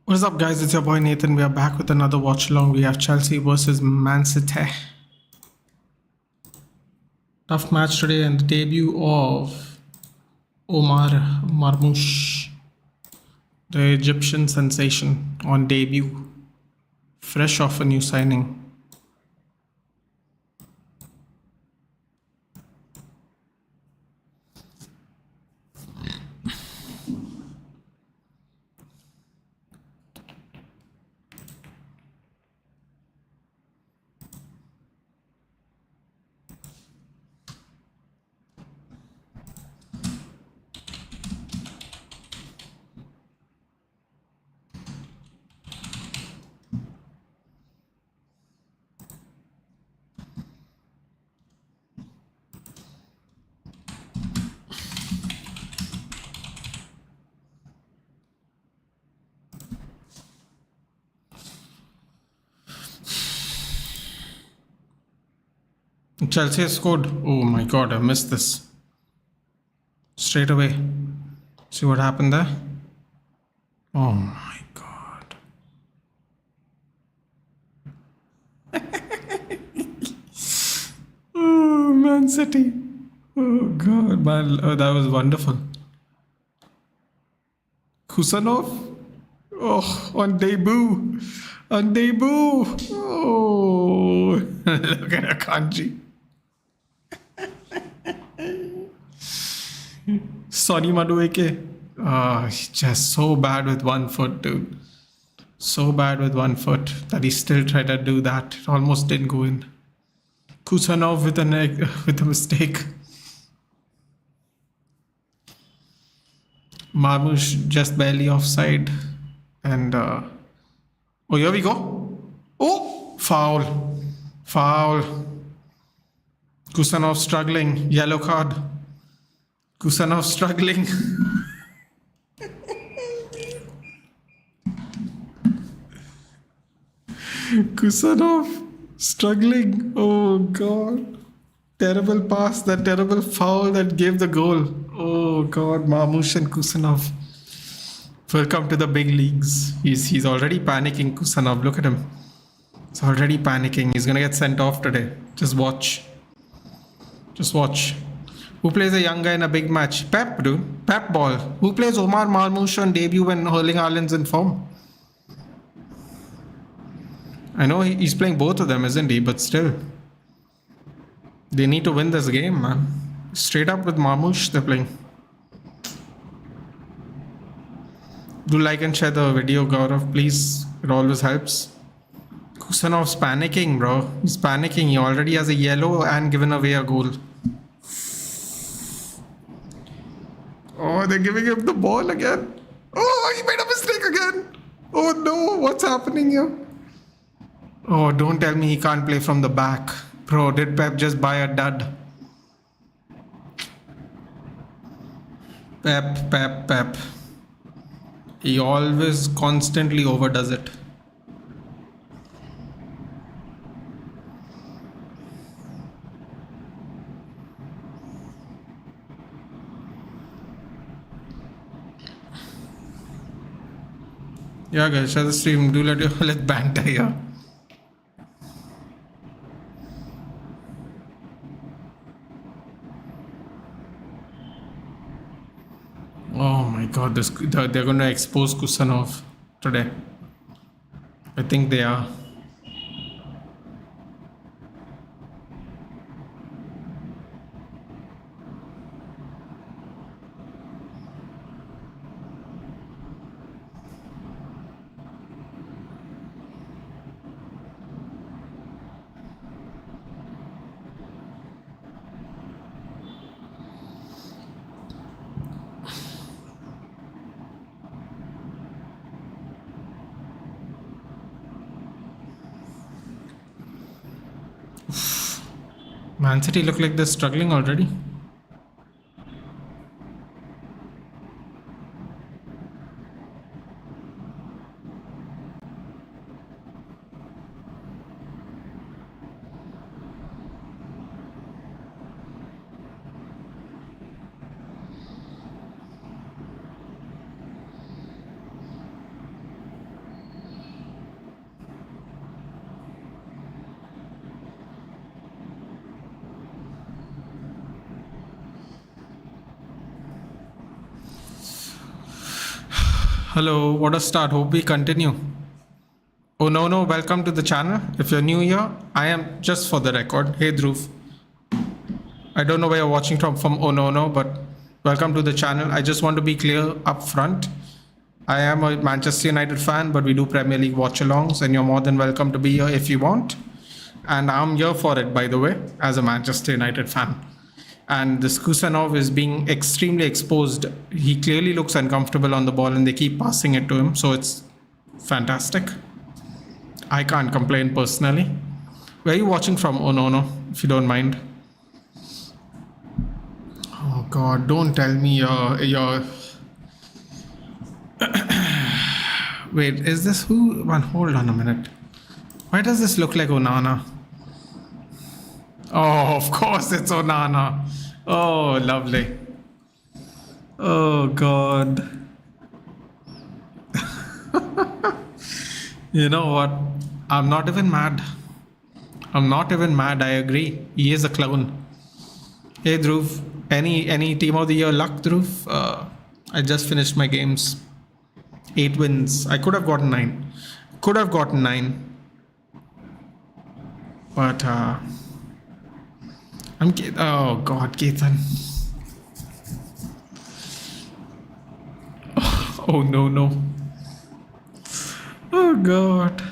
What is up, guys? It's your boy Nathan. We are back with another watch along. We have Chelsea versus Man City. Tough match today and the debut of Omar Marmoush, the Egyptian sensation, on debut, fresh off a new signing. Chelsea has scored. Oh my god, I missed this. Straight away. See what happened there? Oh my god. Oh, Man City. Oh god, man. Oh, that was wonderful. Kusanov. Oh, on debut. On debut. Oh, look at Akanji. Sonny Madueke. Oh, he's just so bad with one foot, dude. So bad with one foot that he still tried to do that. It almost didn't go in. Kusanov with a mistake. Marmoush just barely offside. And oh, here we go. Oh, foul. Foul. Kusanov struggling. Yellow card. Kusanov struggling. Kusanov struggling. Oh god. Terrible pass, that terrible foul that gave the goal. Oh god, Marmoush and Kusanov. Welcome to the big leagues. He's already panicking, Kusanov. Look at him. He's already panicking. He's gonna get sent off today. Just watch. Just watch. Who plays a young guy in a big match? Pep, dude. Pep ball. Who plays Omar Marmoush on debut when Erling Haaland's in form? I know he's playing both of them, isn't he? But still. They need to win this game, man. Straight up with Marmoush, they're playing. Do like and share the video, Gaurav, please. It always helps. Kusanov's panicking, bro. He's panicking. He already has a yellow and given away a goal. Oh, they're giving him the ball again. Oh, he made a mistake again. Oh no, what's happening here? Oh, don't tell me he can't play from the back. Bro, did Pep just buy a dud? Pep. He always constantly overdoes it. Yeah, guys, share the stream. Do let banter here. Oh my god, they're going to expose Kusanov today. I think they are. Man City look like they're struggling already. Hello, what a start. Hope we continue. Oh no, welcome to the channel. If you're new here, I am just for the record. Hey Dhruv. I don't know where you're watching from Oh no, but welcome to the channel. I just want to be clear up front. I am a Manchester United fan, but we do Premier League watch-alongs, and you're more than welcome to be here if you want. And I'm here for it, by the way, as a Manchester United fan. And this Kusanov is being extremely exposed. He clearly looks uncomfortable on the ball, and they keep passing it to him, so it's fantastic. I can't complain personally. Where are you watching from? Oh no, if you don't mind. Oh God, don't tell me you're... Wait, is this who? One, hold on a minute. Why does this look like Onana? Oh, of course it's Onana. Oh, lovely. Oh God. You know what? I'm not even mad. I agree. He is a clown. Hey Dhruv, any team of the year luck, Dhruv? I just finished my games. 8 wins. I could have gotten 9. But oh God, Keithan. Oh no. Oh God.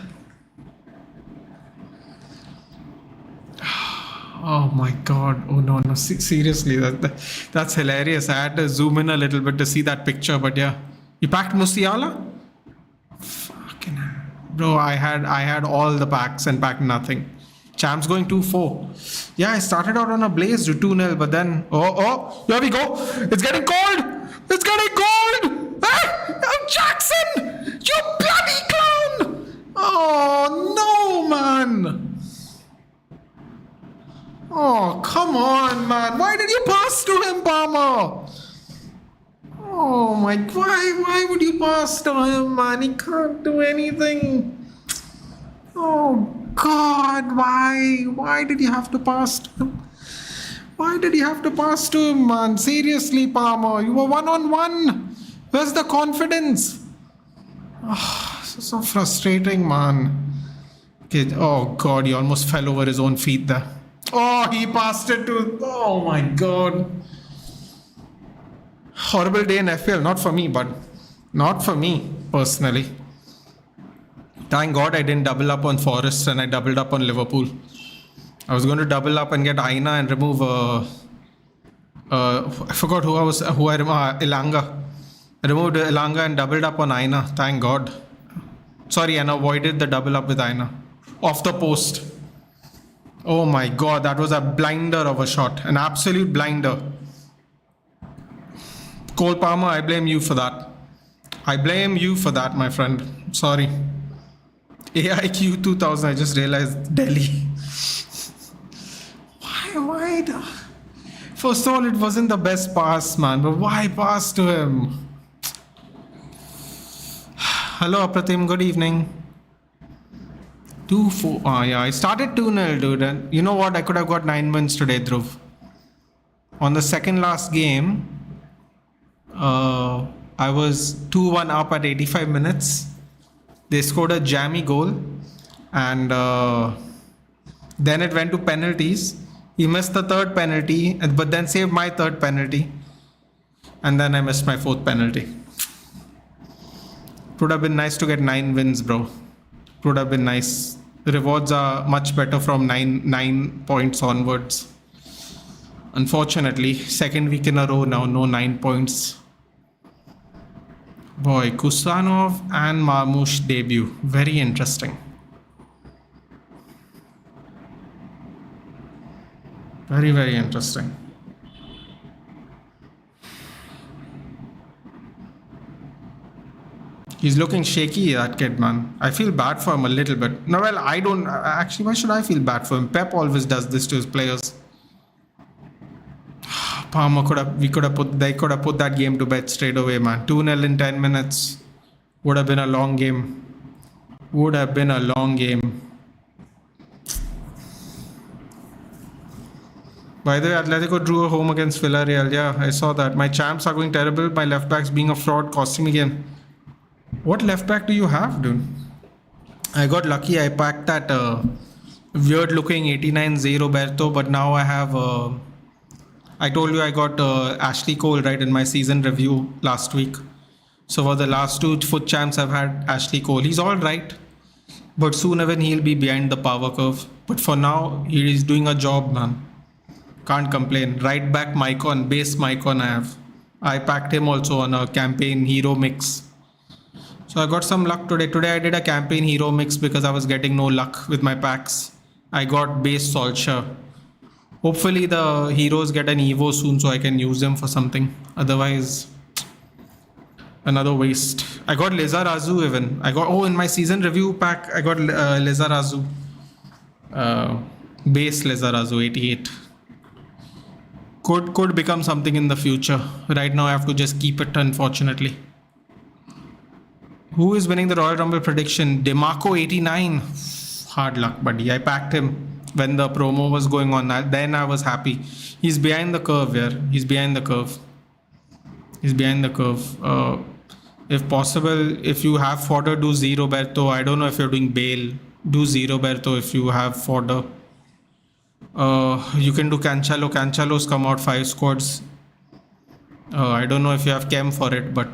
Oh my God. Oh no. Seriously, that's hilarious. I had to zoom in a little bit to see that picture, but yeah. You packed Musiala? Fucking hell. Bro, I had all the packs and packed nothing. Champs going 2-4. Yeah, I started out on a blaze to 2-0, but then... Oh, here we go. It's getting cold. Hey, Jackson! You bloody clown! Oh, no, man. Oh, come on, man. Why did you pass to him, Palmer? Oh my, why would you pass to him, man? He can't do anything. Oh God, why did you have to pass to him? Man? Seriously, Palmer, you were 1-on-1. Where's the confidence? Oh, so frustrating, man. Okay, oh God, he almost fell over his own feet there. Oh, he passed it to... Oh my God. Horrible day in FPL, not for me personally. Thank God I didn't double up on Forest and I doubled up on Liverpool. I was going to double up and get Aina and remove I forgot Ilanga. I removed Ilanga and doubled up on Aina. Thank God. Sorry, and avoided the double up with Aina. Off the post. Oh my God, that was a blinder of a shot. An absolute blinder. Cole Palmer, I blame you for that. My friend. Sorry. AIQ 2000, I just realized Delhi. Why? First of all, it wasn't the best pass, man. But why pass to him? Hello, Apratim. Good evening. 2-4. Oh, yeah. I started 2-0, dude. And you know what? I could have got 9 wins today, Dhruv. On the second last game, I was 2-1 up at 85 minutes. They scored a jammy goal. And then it went to penalties. He missed the third penalty, but then saved my third penalty. And then I missed my fourth penalty. It would have been nice to get 9 wins, bro. It would have been nice. The rewards are much better from 9 points onwards. Unfortunately, second week in a row now, no 9 points. Boy, Kusanov and Marmoush debut. Very interesting. Very, very interesting. He's looking shaky, that kid, man. I feel bad for him a little bit. No, well, I don't... Actually, why should I feel bad for him? Pep always does this to his players. Palmer they could have put that game to bed straight away, man. 2-0 in 10 minutes. Would have been a long game. By the way, Atletico drew a home against Villarreal. Yeah, I saw that. My champs are going terrible. My left back's being a fraud, costing me game. What left back do you have, dude? I got lucky. I packed that weird looking 89 Z Roberto, but now I have. I told you I got Ashley Cole right in my season review last week. So for the last two foot champs, I've had Ashley Cole. He's all right, but soon even he'll be behind the power curve. But for now, he is doing a job, man. Can't complain. Right back Mycon, base Mycon I have. I packed him also on a campaign hero mix. So I got some luck today. Today I did a campaign hero mix because I was getting no luck with my packs. I got base Solskjaer. Hopefully the heroes get an Evo soon so I can use them for something. Otherwise, another waste. I got Lizarazu even. In my season review pack, I got Lizarazu. Base Lizarazu 88. Could become something in the future. Right now I have to just keep it, unfortunately. Who is winning the Royal Rumble prediction? Demarco 89. Hard luck, buddy. I packed him when the promo was going on. Then I was happy. He's behind the curve here. He's behind the curve. If possible, if you have fodder, do Z Roberto. I don't know if you're doing Bale. Do Z Roberto if you have fodder. You can do Cancelo. Cancelo's come out 5 squads. I don't know if you have Chem for it, but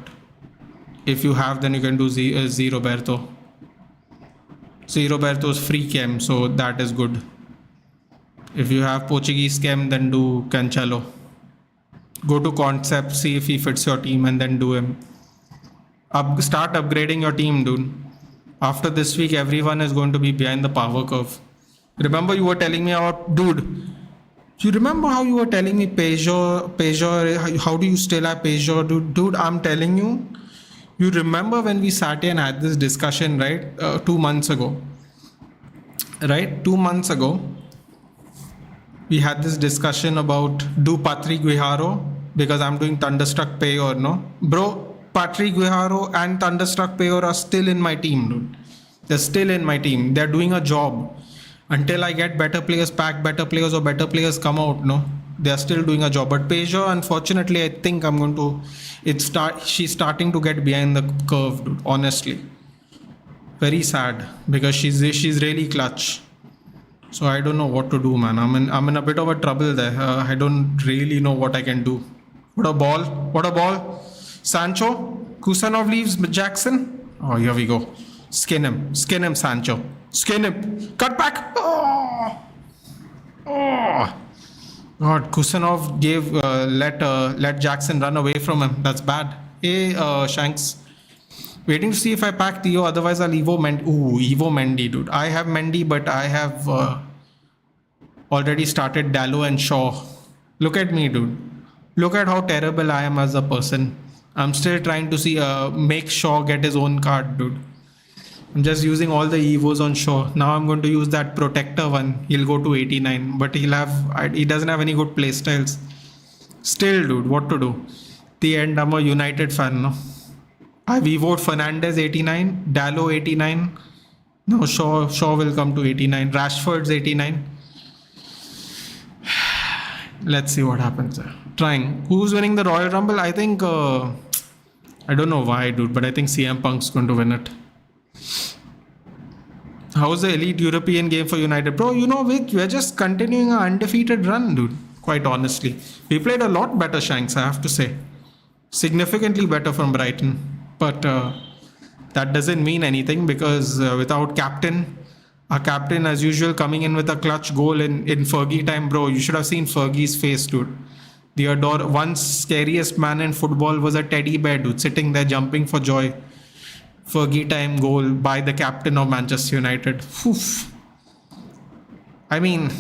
if you have, then you can do Z Roberto. Z Roberto's free Chem, so that is good. If you have Portuguese Chem, then do Cancelo. Go to concept, see if he fits your team, and then do him. Start upgrading your team, dude. After this week, everyone is going to be behind the power curve. Remember you were telling me about, dude, you remember how you were telling me Peugeot, how do you still have Peugeot? Dude, I'm telling you, you remember when we sat here and had this discussion, right? 2 months ago. Right? 2 months ago, we had this discussion about do Patrick Guijarro because I'm doing Thunderstruck Payor, no? Bro, Patrick Guijarro and Thunderstruck Payor are still in my team, dude. They're still in my team. They're doing a job. Until I get better players, pack better players, or better players come out, no? They're still doing a job. But Peugeot, unfortunately, I think I'm going to... She's starting to get behind the curve, dude, honestly. Very sad because she's really clutch. So I don't know what to do, man. I'm in a bit of a trouble there. I don't really know what I can do. What a ball. Sancho. Kusanov leaves Jackson. Oh, here we go. Skin him, Sancho. Skin him. Cut back. Oh. God, Kusanov let Jackson run away from him. That's bad. Hey, Shanks. Waiting to see if I pack Theo. Otherwise, I'll Evo Mendy. Ooh, Evo Mendy, dude. I have Mendy, but I have already started Dallo and Shaw. Look at me, dude. Look at how terrible I am as a person. I'm still trying to see make Shaw get his own card, dude. I'm just using all the Evos on Shaw. Now I'm going to use that protector one. He'll go to 89, but he doesn't have any good playstyles. Still, dude, what to do? The end, I'm a United fan, no? I've Evoed Fernandez 89, Dallo 89. Now Shaw will come to 89. Rashford's 89. Let's see what happens there. Trying. Who's winning the Royal Rumble? I think, I don't know why, dude, but I think CM Punk's going to win it. How's the elite European game for United? Bro, you know, we're just continuing our undefeated run, dude. Quite honestly. We played a lot better, Shanks, I have to say. Significantly better from Brighton. But that doesn't mean anything because without our captain as usual coming in with a clutch goal in Fergie time, bro. You should have seen Fergie's face, dude. Once scariest man in football was a teddy bear, dude, sitting there jumping for joy. Fergie time goal by the captain of Manchester United. Oof. I mean,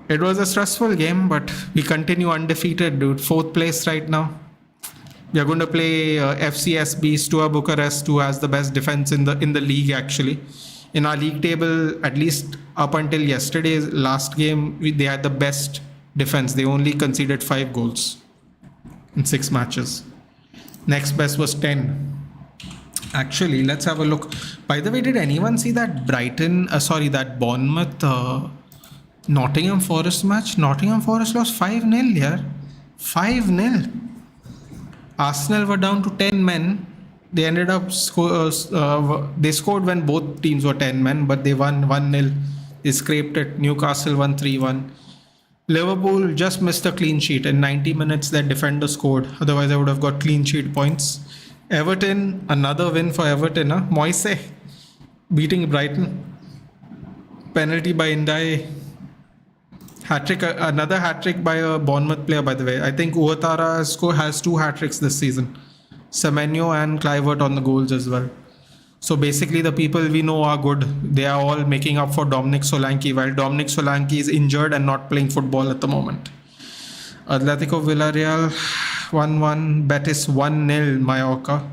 it was a stressful game, but we continue undefeated, dude. 4th place right now. We are going to play FCSB Steaua Bucharest, who has the best defense in the league, actually. In our league table, at least up until yesterday's last game, they had the best defense. They only conceded 5 goals in 6 matches. Next best was 10. Actually, let's have a look. By the way, did anyone see that that Bournemouth Nottingham Forest match? Nottingham Forest lost 5-0 here. 5-0. Arsenal were down to 10 men They ended up they scored when both teams were 10 men, but they won 1-0. They scraped it. Newcastle won 3-1. Liverpool just missed a clean sheet. In 90 minutes, their defender scored. Otherwise, I would have got clean sheet points. Everton, another win for Everton. Moise beating Brighton. Penalty by Indai. Hat-trick, another hat-trick by a Bournemouth player, by the way. I think Ouattara has 2 hat-tricks this season. Semenyo and Kluivert on the goals as well. So basically the people we know are good. They are all making up for Dominic Solanke, while Dominic Solanke is injured and not playing football at the moment. Atletico Villarreal 1-1. Betis 1-0 Mallorca.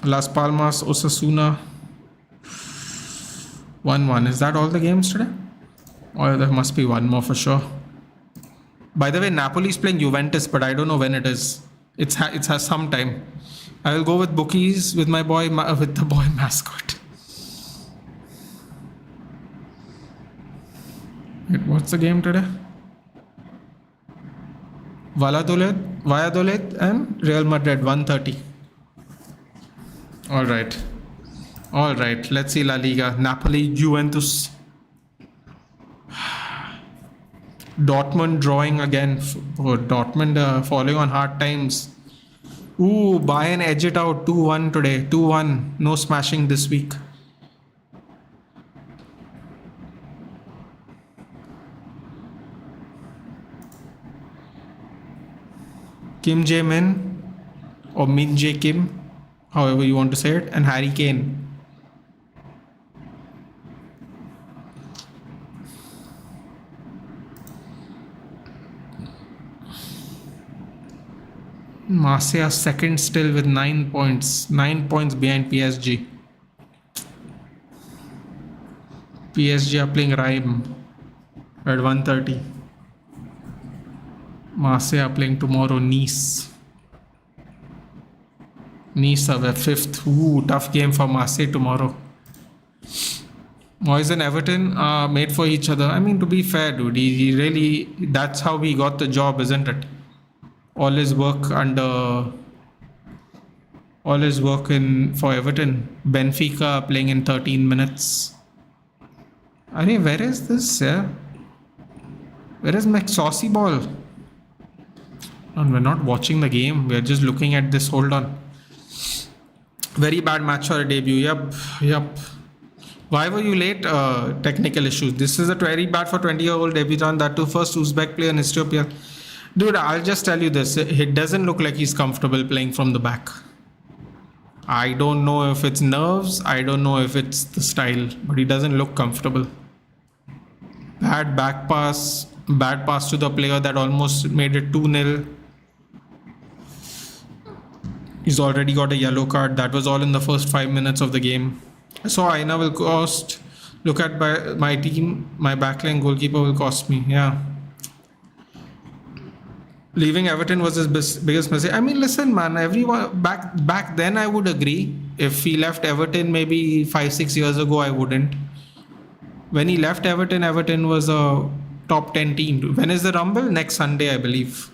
Las Palmas Osasuna 1-1. Is that all the games today? Or there must be one more for sure. By the way, Napoli is playing Juventus, but I don't know when it is. It has some time. I will go with bookies with my boy with the boy mascot. Wait, what's the game today? Valladolid and Real Madrid 1:30. All right. Let's see La Liga. Napoli, Juventus. Dortmund drawing again. Dortmund falling on hard times. Ooh, Bayern edge it out 2-1 today. 2-1. No smashing this week. Kim Jae-min or Min Jae Kim, however you want to say it, and Harry Kane. Marseille second still with 9 points. 9 points behind PSG. PSG are playing Rhyme at 1:30. Marseille are playing tomorrow Nice. Nice are 5th. Ooh, tough game for Marseille tomorrow. Moyes and Everton are made for each other. I mean, to be fair, dude, he really, that's how he got the job, isn't it? All his work for Everton. Benfica playing in 13 minutes. I mean, where is this? Yeah? Where is my saucy ball? No, we're not watching the game. We're just looking at this. Hold on. Very bad match for a debut. Yep. Why were you late? Technical issues. This is a very bad for 20-year-old debutant. That too, first Uzbek player in history. Dude, I'll just tell you this. It doesn't look like he's comfortable playing from the back. I don't know if it's nerves. I don't know if it's the style. But he doesn't look comfortable. Bad back pass. Bad pass to the player that almost made it 2-0. He's already got a yellow card. That was all in the first 5 minutes of the game. So Aina will cost. Look at my team. My backline goalkeeper will cost me. Yeah. Leaving Everton was his biggest mistake. I mean, listen, man. Everyone back then, I would agree. If he left Everton maybe 5-6 years ago, I wouldn't. When he left Everton, Everton was a top 10 team. When is the Rumble? Next Sunday, I believe.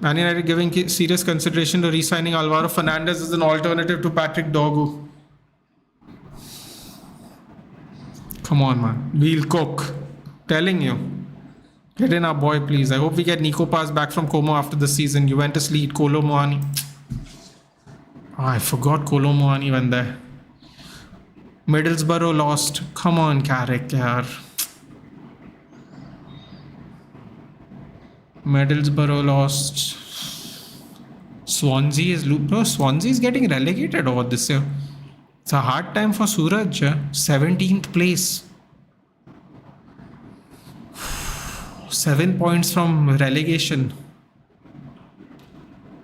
Man United giving serious consideration to re-signing Alvaro Fernandez as an alternative to Patrick Dorgu. Come on, man. We'll cook. Telling you. Get in our boy, please. I hope we get Nico Paz back from Como after the season. Juventus lead. Kolo Muani. I forgot Kolo Muani went there. Middlesbrough lost. Come on, Carrick, yaar. Middlesbrough lost. Swansea is getting relegated over this year. It's a hard time for Suraj. 17th place. 7 points from relegation.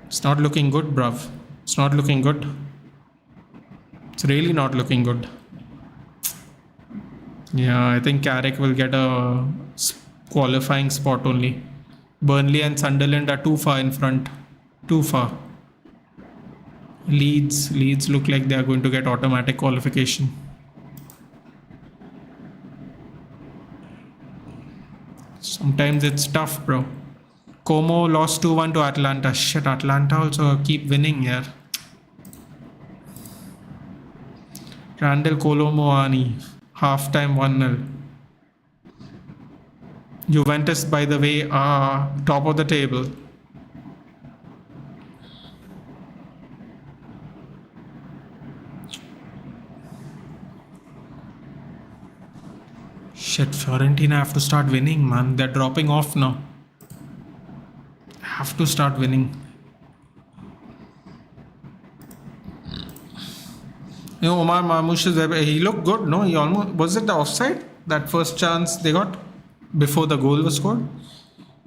It's not looking good, bruv. It's not looking good. It's really not looking good. Yeah, I think Carrick will get a qualifying spot only. Burnley and Sunderland are too far in front. Too far. Leeds look like they are going to get automatic qualification. Sometimes it's tough, bro. Como lost 2-1 to Atlanta. Shit, Atlanta also keep winning here. Randall Colomuani, halftime 1-0. Juventus, by the way, are top of the table. Shit, Fiorentina have to start winning, man. They're dropping off now. Have to start winning. You know, Omar Marmoush, he looked good, no? He almost, was it the offside? That first chance they got before the goal was scored?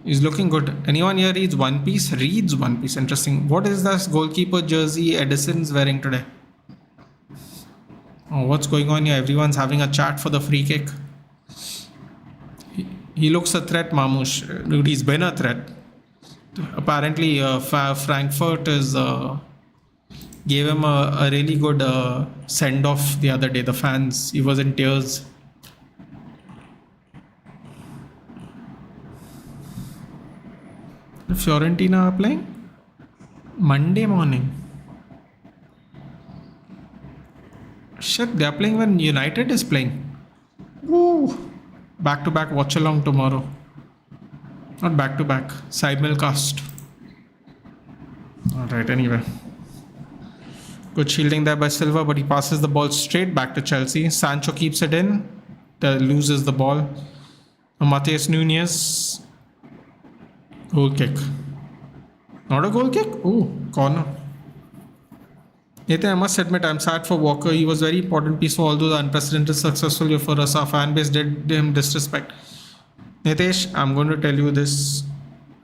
He's looking good. Anyone here reads One Piece? Reads One Piece. Interesting. What is this goalkeeper jersey Edison's wearing today? Oh, what's going on here? Everyone's having a chat for the free kick. He looks a threat, Marmoush. Dude, he's been a threat. Apparently, Frankfurt is gave him a really good send-off the other day. The fans, he was in tears. Fiorentina are playing Monday morning. Shit, they are playing when United is playing. Woo! Back-to-back watch-along tomorrow. Not back-to-back. Simulcast. Alright, anyway. Good shielding there by Silva, but he passes the ball straight back to Chelsea. Sancho keeps it in. Loses the ball. Matheus Nunes. Goal kick. Not a goal kick? Oh, corner. Nathan, I must admit, I'm sad for Walker. He was a very important piece for although the unprecedented successful year for us. Our fan base did him disrespect. Nitesh, I'm going to tell you this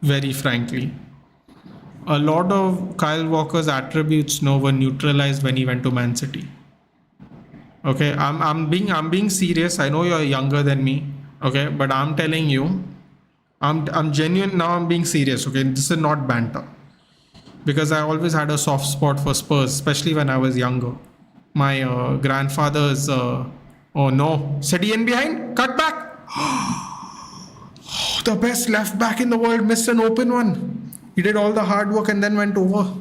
very frankly. A lot of Kyle Walker's attributes were neutralized when he went to Man City. Okay, I'm being serious. I know you're younger than me. Okay, but I'm telling you, I'm genuine now. I'm being serious. Okay, this is not banter. Because I always had a soft spot for Spurs, especially when I was younger. My grandfather's, oh no, City in behind, cut back. The best left back in the world missed an open one. He did all the hard work and then went over.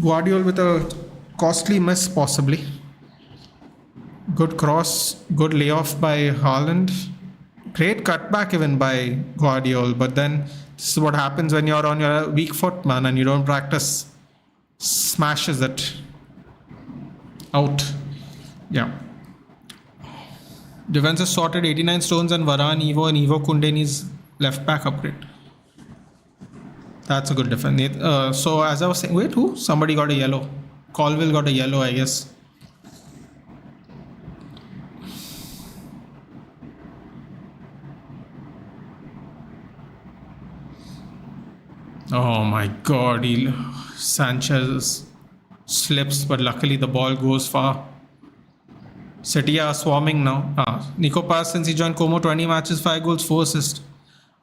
Guardiola with a costly miss, possibly. Good cross, good layoff by Haaland. Great cutback even by Guardiola, but then this is what happens when you're on your weak foot, man, and you don't practice. Smashes it. Out. Yeah. Defense is sorted. 89 stones and Varane, Evo, and Evo Kundeni's left back upgrade. That's a good defense. So as I was saying, wait, who? Somebody got a yellow. Colville got a yellow, I guess. Oh my God, Sanchez slips, but luckily the ball goes far. City are swarming now. Nico Paz, since he joined Como, 20 matches, 5 goals, 4 assists.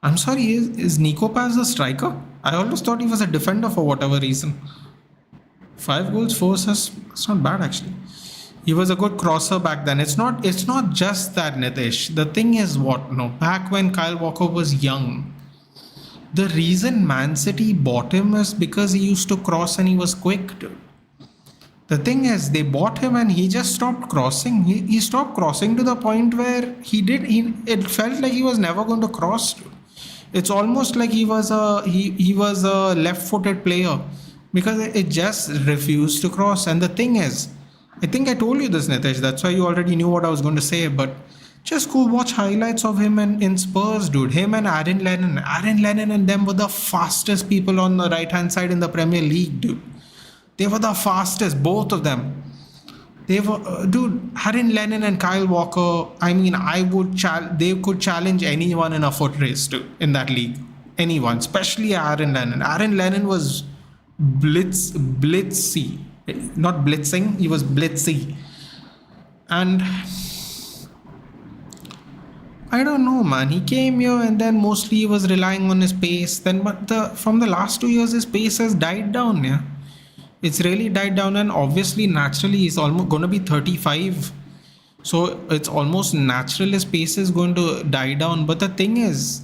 I'm sorry, is Nico Paz a striker? I always thought he was a defender for whatever reason. 5 goals, 4 assists. That's not bad actually. He was a good crosser back then. It's not just that, Nitesh. The thing is back when Kyle Walker was young, the reason Man City bought him is because he used to cross and he was quick, dude. The thing is, they bought him and he just stopped crossing. He stopped crossing to the point where it felt like he was never going to cross, dude. It's almost like he was a left-footed player because it just refused to cross. And the thing is, I think I told you this, Nitesh. That's why you already knew what I was going to say, but just go watch highlights of him in Spurs, dude. Him and Aaron Lennon. Aaron Lennon and them were the fastest people on the right-hand side in the Premier League, dude. They were the fastest, both of them. They were, dude, Aaron Lennon and Kyle Walker, I mean, they could challenge anyone in a foot race, dude, in that league. Anyone, especially Aaron Lennon. Aaron Lennon was blitzy. Not blitzing, he was blitzy. And I don't know, man. He came here and then mostly he was relying on his pace. From the last 2 years, his pace has died down, yeah. It's really died down, and obviously, naturally, he's almost going to be 35. So it's almost natural his pace is going to die down. But the thing is,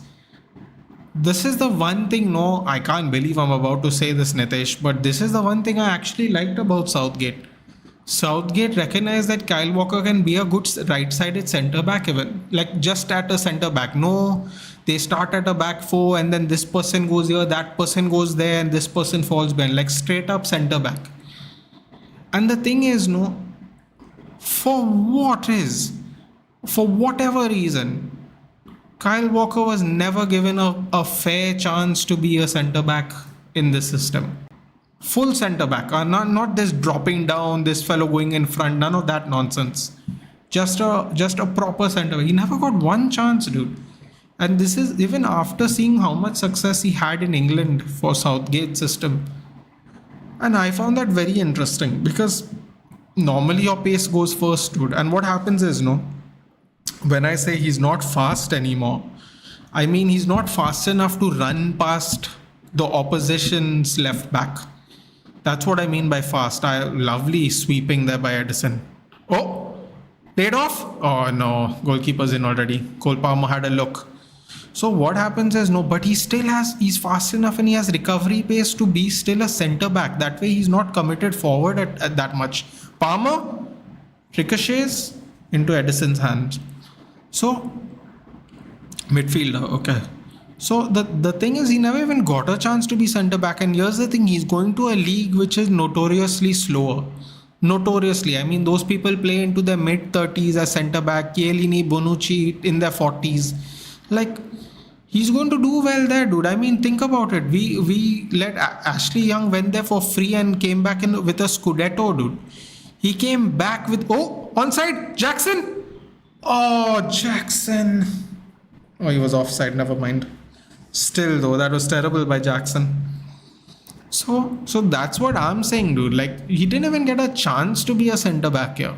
this is the one thing, I can't believe I'm about to say this, Nitesh, but this is the one thing I actually liked about Southgate. Southgate recognized that Kyle Walker can be a good right-sided centre-back even. Like just at a centre-back. No, they start at a back four and then this person goes here, that person goes there and this person falls behind. Like straight up centre-back. And the thing is, no, for whatever reason, Kyle Walker was never given a fair chance to be a centre-back in this system. Full centre back, not this dropping down, this fellow going in front, none of that nonsense. Just a proper centre back. He never got one chance, dude. And this is even after seeing how much success he had in England for Southgate system. And I found that very interesting because normally your pace goes first, dude. And what happens is, no, when I say he's not fast anymore, I mean he's not fast enough to run past the opposition's left back. That's what I mean by fast. Lovely sweeping there by Edison. Oh, laid off? Oh no, goalkeeper's in already. Cole Palmer had a look. So what happens is, no, but he's fast enough and he has recovery pace to be still a centre back. That way he's not committed forward at that much. Palmer ricochets into Edison's hands. So, midfielder, okay. So the thing is, he never even got a chance to be centre back. And here's the thing, he's going to a league which is notoriously slower. Notoriously. I mean, those people play into their mid-30s as centre back. Chiellini, Bonucci in their 40s. Like, he's going to do well there, dude. I mean, think about it. We let Ashley Young went there for free and came back with a Scudetto, dude. He came back with, onside, Jackson. Oh, Jackson. Oh, he was offside, never mind. Still though, that was terrible by Jackson. So that's what I'm saying, dude. Like, he didn't even get a chance to be a centre back here.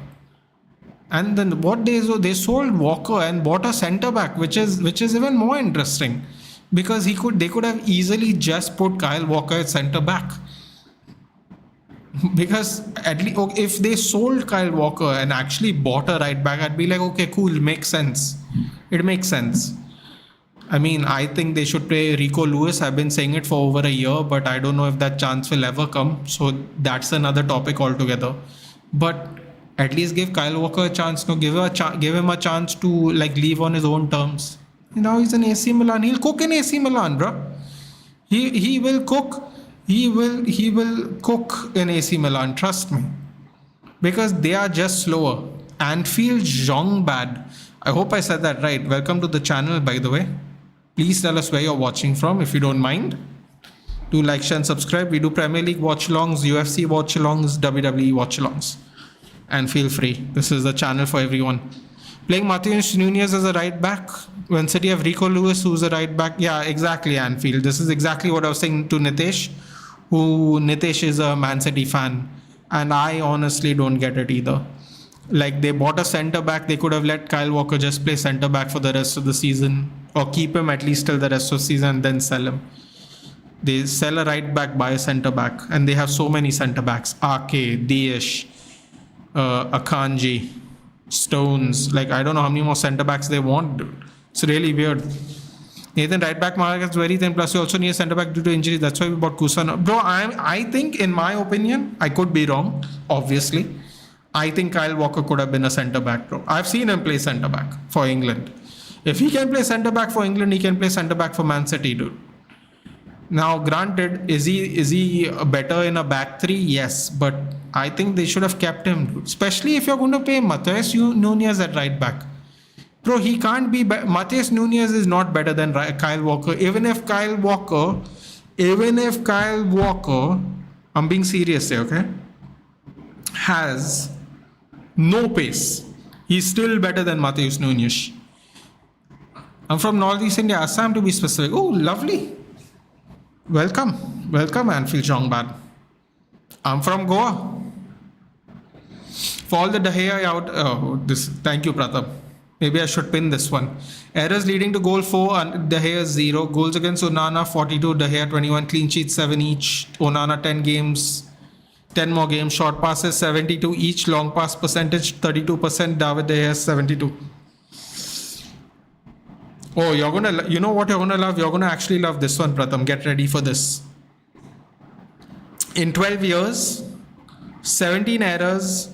And then what they sold Walker and bought a centre back, which is even more interesting, because they could have easily just put Kyle Walker at centre back. Because at least if they sold Kyle Walker and actually bought a right back, I'd be like, okay, cool, makes sense. It makes sense. I mean, I think they should play Rico Lewis. I've been saying it for over a year, but I don't know if that chance will ever come. So that's another topic altogether. But at least give Kyle Walker a chance. No, give him a chance to like leave on his own terms. Now he's in AC Milan. He'll cook in AC Milan, bro. He will cook. He will cook in AC Milan. Trust me, because they are just slower. Anfield Jongbad. I hope I said that right. Welcome to the channel, by the way. Please tell us where you're watching from, if you don't mind. Do like, share and subscribe. We do Premier League watchalongs, UFC watchalongs, WWE watchalongs. And feel free. This is the channel for everyone. Playing Matheus Nunes as a right back. When City have Rico Lewis, who's a right back. Yeah, exactly, Anfield. This is exactly what I was saying to Nitesh. Nitesh is a Man City fan. And I honestly don't get it either. Like, they bought a centre back. They could have let Kyle Walker just play centre back for the rest of the season, or keep him at least till the rest of the season and then sell him. They sell a right back, buy a centre back, and they have so many centre backs. Ake, Diash, Akanji, Stones. Like, I don't know how many more centre backs they want, dude. It's really weird. Nathan, right back market is very thin. Plus, you also need a centre back due to injury. That's why we bought Kusano. Bro, I think, in my opinion, I could be wrong, obviously. I think Kyle Walker could have been a centre back, bro. I've seen him play centre back for England. If he can play centre back for England, he can play centre back for Man City, dude. Now, granted, is he better in a back three? Yes, but I think they should have kept him, dude. Especially if you're going to play Matheus Nunes at right back. Bro, he can't be. Matheus Nunes is not better than Kyle Walker. Even if Kyle Walker, I'm being serious here, okay, has no pace, he's still better than Matheus Nunes. I'm from Northeast India, Assam to be specific. Oh, lovely. Welcome, Anfield Jongbad. I'm from Goa. For all the De Gea out. Thank you, Pratap. Maybe I should pin this one. Errors leading to goal 4, De Gea 0. Goals against Onana 42, De Gea 21. Clean sheets 7 each. Onana 10 games. 10 more games. Short passes 72 each. Long pass percentage 32%. David De Gea 72. Oh, you know what you're gonna love? You're gonna actually love this one, Pratham. Get ready for this. In 12 years, 17 errors,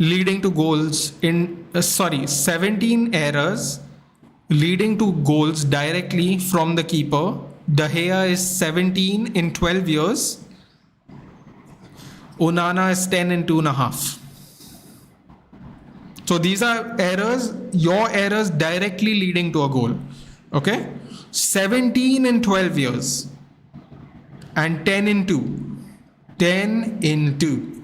leading to goals in 17 errors leading to goals directly from the keeper. De Gea is 17 in 12 years. Onana is 10 in 2.5. So these are errors, your errors directly leading to a goal. Okay? 17 in 12 years. And 10 in 2. 10 in 2.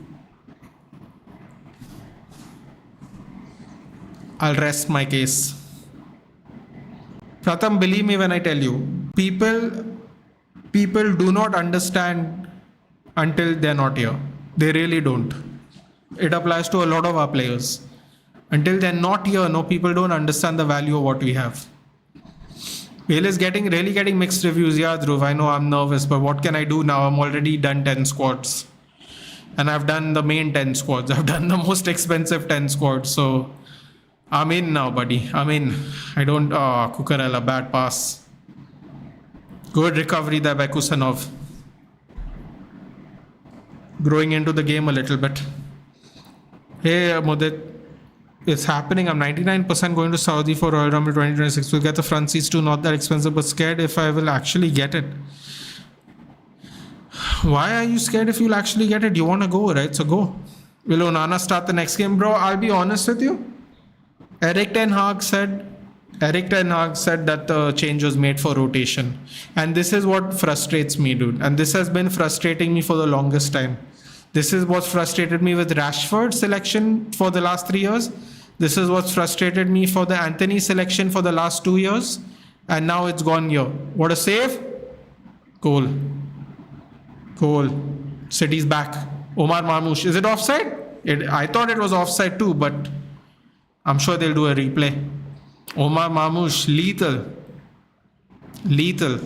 I'll rest my case. Pratham, believe me when I tell you, people do not understand until they're not here. They really don't. It applies to a lot of our players. Until they're not here, no, people don't understand the value of what we have. Bale is really getting mixed reviews. Yeah, Dhruv, I know I'm nervous, but what can I do now? I'm already done 10 squads. And I've done the main 10 squads. I've done the most expensive 10 squads. So I'm in now, buddy. I'm in. I don't... Cucurella, bad pass. Good recovery there by Kusanov. Growing into the game a little bit. Hey, Mudit. It's happening. I'm 99% going to Saudi for Royal Rumble 2026. We'll get the front seats too. Not that expensive, but scared if I will actually get it. Why are you scared if you'll actually get it? You want to go, right? So go. Will Onana start the next game? Bro, I'll be honest with you. Eric Ten Hag said that the change was made for rotation. And this is what frustrates me, dude. And this has been frustrating me for the longest time. This is what frustrated me with Rashford's selection for the last 3 years. This is what's frustrated me for the Anthony selection for the last 2 years. And now it's gone here. What a save. Goal. City's back. Omar Marmoush. Is it offside? I thought it was offside too, but I'm sure they'll do a replay. Omar Marmoush. Lethal.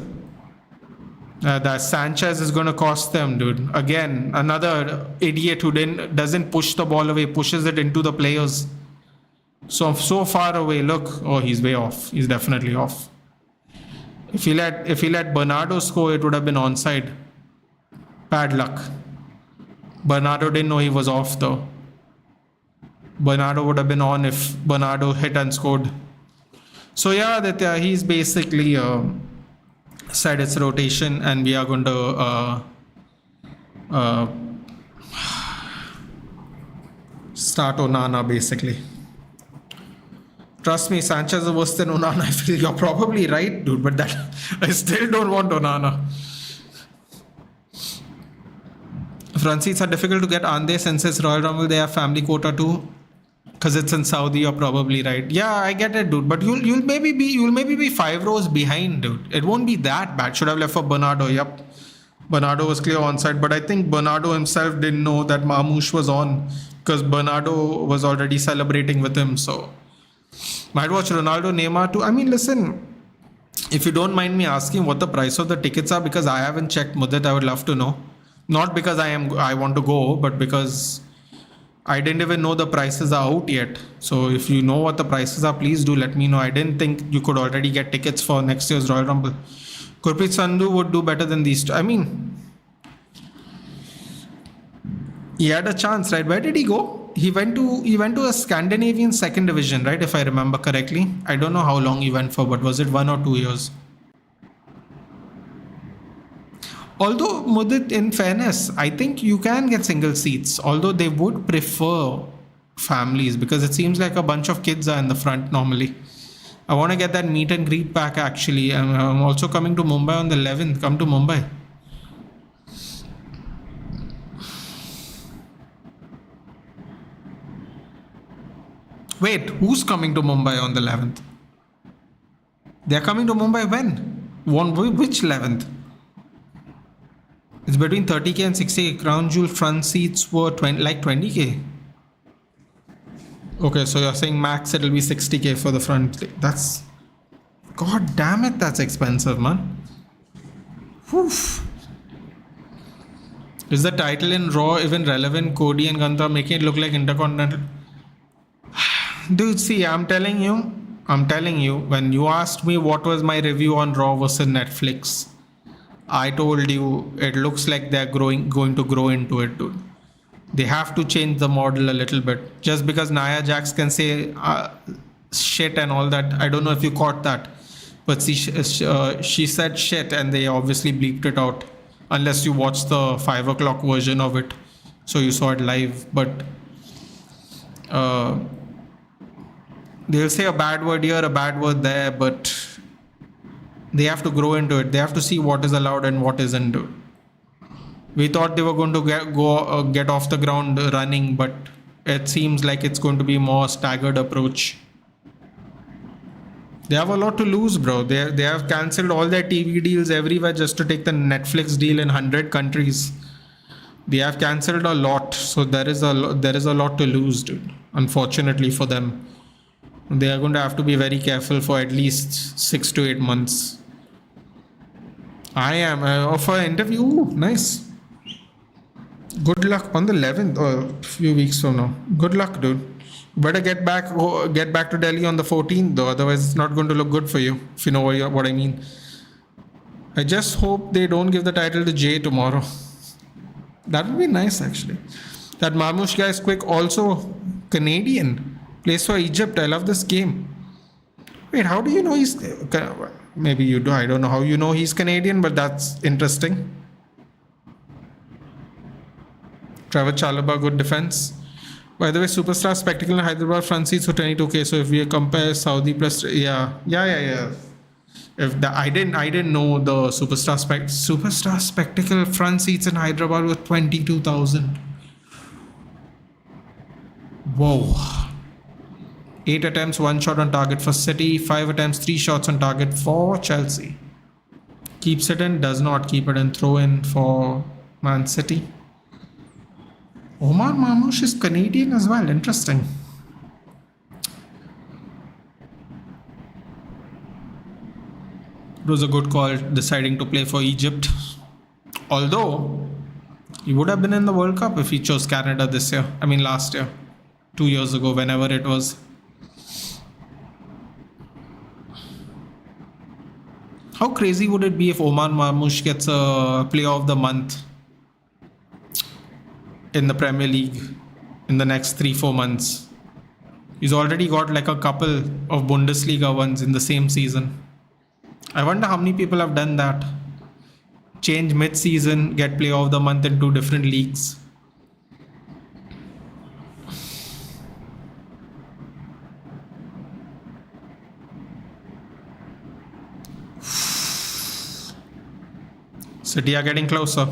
That Sanchez is going to cost them, dude. Again, another idiot who doesn't push the ball away, pushes it into the players. So far away. Look, oh, he's way off. He's definitely off. If he let Bernardo score, it would have been onside. Bad luck. Bernardo didn't know he was off though. Bernardo would have been on if Bernardo hit and scored. So yeah, Aditya, he's basically said it's rotation, and we are going to start Onana basically. Trust me, Sanchez is worse than Onana. I feel you're probably right, dude, but that I still don't want Onana. Front seats are difficult to get, aren't they? Since it's Royal Rumble, they have family quota too. Because it's in Saudi, you're probably right. Yeah, I get it, dude. But you'll maybe be 5 rows behind, dude. It won't be that bad. Should have left for Bernardo. Yep. Bernardo was clear onside, but I think Bernardo himself didn't know that Marmoush was on, because Bernardo was already celebrating with him. So might watch Ronaldo, Neymar too. I mean, listen, if you don't mind me asking what the price of the tickets are, because I haven't checked, Mudit, I would love to know. Not because I want to go, but because I didn't even know the prices are out yet. So if you know what the prices are, please do let me know. I didn't think you could already get tickets for next year's Royal Rumble. Gurpreet Sandhu would do better than these two. I mean, he had a chance, right? Where did he go? He went to a Scandinavian second division, right? If I remember correctly. I don't know how long he went for, but was it 1 or 2 years? Although, Mudit, in fairness, I think you can get single seats. Although they would prefer families, because it seems like a bunch of kids are in the front normally. I want to get that meet and greet pack actually. I'm also coming to Mumbai on the 11th. Come to Mumbai. Wait, who's coming to Mumbai on the 11th? They're coming to Mumbai when? Which 11th? It's between 30k and 60k. Crown Jewel front seats were 20k. Okay, so you're saying max it'll be 60k for the front. That's... God damn it, that's expensive, man. Oof. Is the title in Raw even relevant? Cody and Gunther making it look like Intercontinental? Dude, see, I'm telling you, when you asked me what was my review on Raw versus Netflix, I told you it looks like they're going to grow into it, dude. They have to change the model a little bit. Just because Nia Jax can say shit and all that, I don't know if you caught that, but she said shit and they obviously bleeped it out. Unless you watched the 5 o'clock version of it, so you saw it live. But they'll say a bad word here, a bad word there, but they have to grow into it. They have to see what is allowed and what isn't. We thought they were going to get off the ground running, but it seems like it's going to be more staggered approach. They have a lot to lose, bro. They have cancelled all their TV deals everywhere just to take the Netflix deal in 100 countries. They have cancelled a lot, so there is a lot to lose, dude. Unfortunately for them, they are going to have to be very careful for at least 6 to 8 months. I am for an interview. Ooh, nice. Good luck on the 11th or a few weeks from now. Good luck, dude. Better get back to Delhi on the 14th though, otherwise it's not going to look good for you, if you know what I mean. I just hope they don't give the title to Jay tomorrow. That would be nice, actually. That Marmush guy is quick, also Canadian, plays for Egypt. I love this game. Wait, how do you know he's... Maybe you do, I don't know how you know he's Canadian, but that's interesting. Trevor Chalobah, good defense. By the way, Superstar Spectacle in Hyderabad front seats for 22k. So if we compare Saudi plus, yeah. I didn't know the Superstar Spectacle front seats in Hyderabad were 22,000. Whoa. 8 attempts, 1 shot on target for City. 5 attempts, 3 shots on target for Chelsea. Keeps it in, does not keep it in. Throw in for Man City. Omar Marmoush is Canadian as well. Interesting. It was a good call deciding to play for Egypt. Although, he would have been in the World Cup if he chose Canada this year. I mean last year. 2 years ago, whenever it was. How crazy would it be if Omar Marmoush gets a Player of the Month in the Premier League in the next 3-4 months? He's already got like a couple of Bundesliga ones in the same season. I wonder how many people have done that. Change mid-season, get Player of the Month in 2 different leagues. City are getting closer.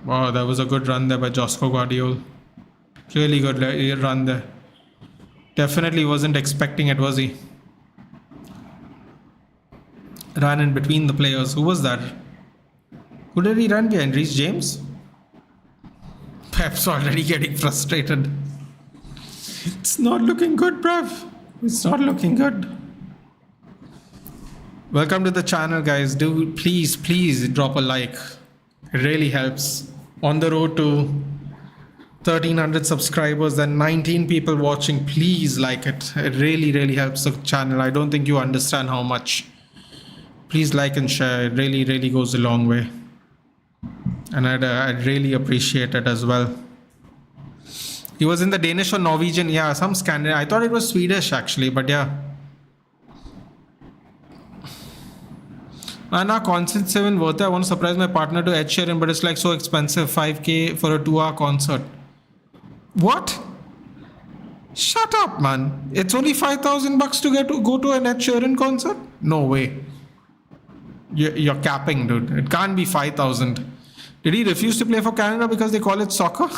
Wow, that was a good run there by Josko Guardiola. Really good run there. Definitely wasn't expecting it, was he? Ran in between the players. Who was that? Who did he run behind? Reece James? Pep's already getting frustrated. It's not looking good, bruv. It's not looking good. Welcome to the channel, guys. Do please drop a like. It really helps. On the road to 1300 subscribers and 19 people watching. Please like it. It really helps the channel. I don't think you understand how much. Please like and share. It really goes a long way. And I'd really appreciate it as well. He was in the Danish or Norwegian. Yeah, some Scandinavian. I thought it was Swedish actually, but yeah. Now concert 7 worth it. I want to surprise my partner to Ed Sheeran, but it's like so expensive. 5k for a 2-hour concert. What? Shut up, man. It's only 5,000 bucks to go to an Ed Sheeran concert? No way. You're capping, dude. It can't be 5,000. Did he refuse to play for Canada because they call it soccer?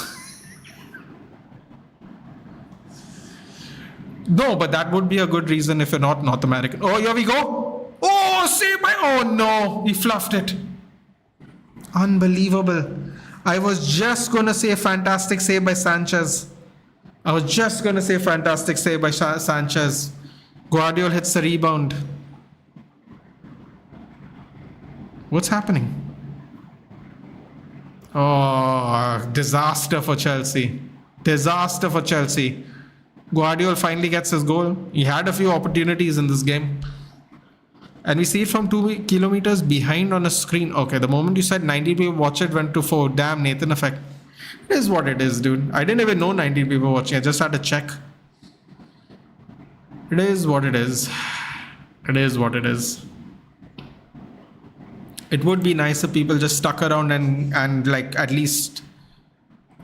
No, but that would be a good reason if you're not North American. Oh, here we go. Oh, save by... Oh, no. He fluffed it. Unbelievable. I was just going to say fantastic save by Sanchez. Guardiola hits the rebound. What's happening? Oh, disaster for Chelsea. Guardiola finally gets his goal. He had a few opportunities in this game. And we see it from 2 kilometers behind on a screen. Okay, the moment you said 90 people watch it went to 4. Damn, Nathan effect. It is what it is, dude. I didn't even know 90 people watching. I just had to check. It is what it is. It is what it is. It would be nice if people just stuck around and like at least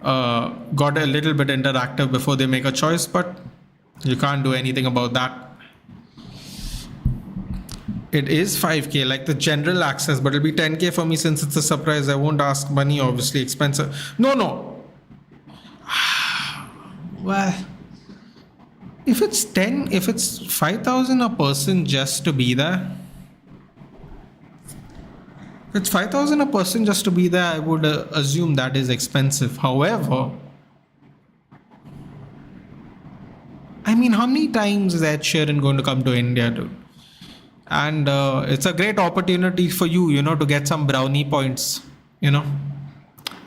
got a little bit interactive before they make a choice, but you can't do anything about that. It is 5k like the general access, but it'll be 10k for me since it's a surprise. I won't ask money, obviously expensive. No. Well, if it's 5,000 a person just to be there, if it's 5,000 a person just to be there, I would assume that is expensive. However, I mean, how many times is Ed Sheeran going to come to India, dude? And it's a great opportunity for you, to get some brownie points,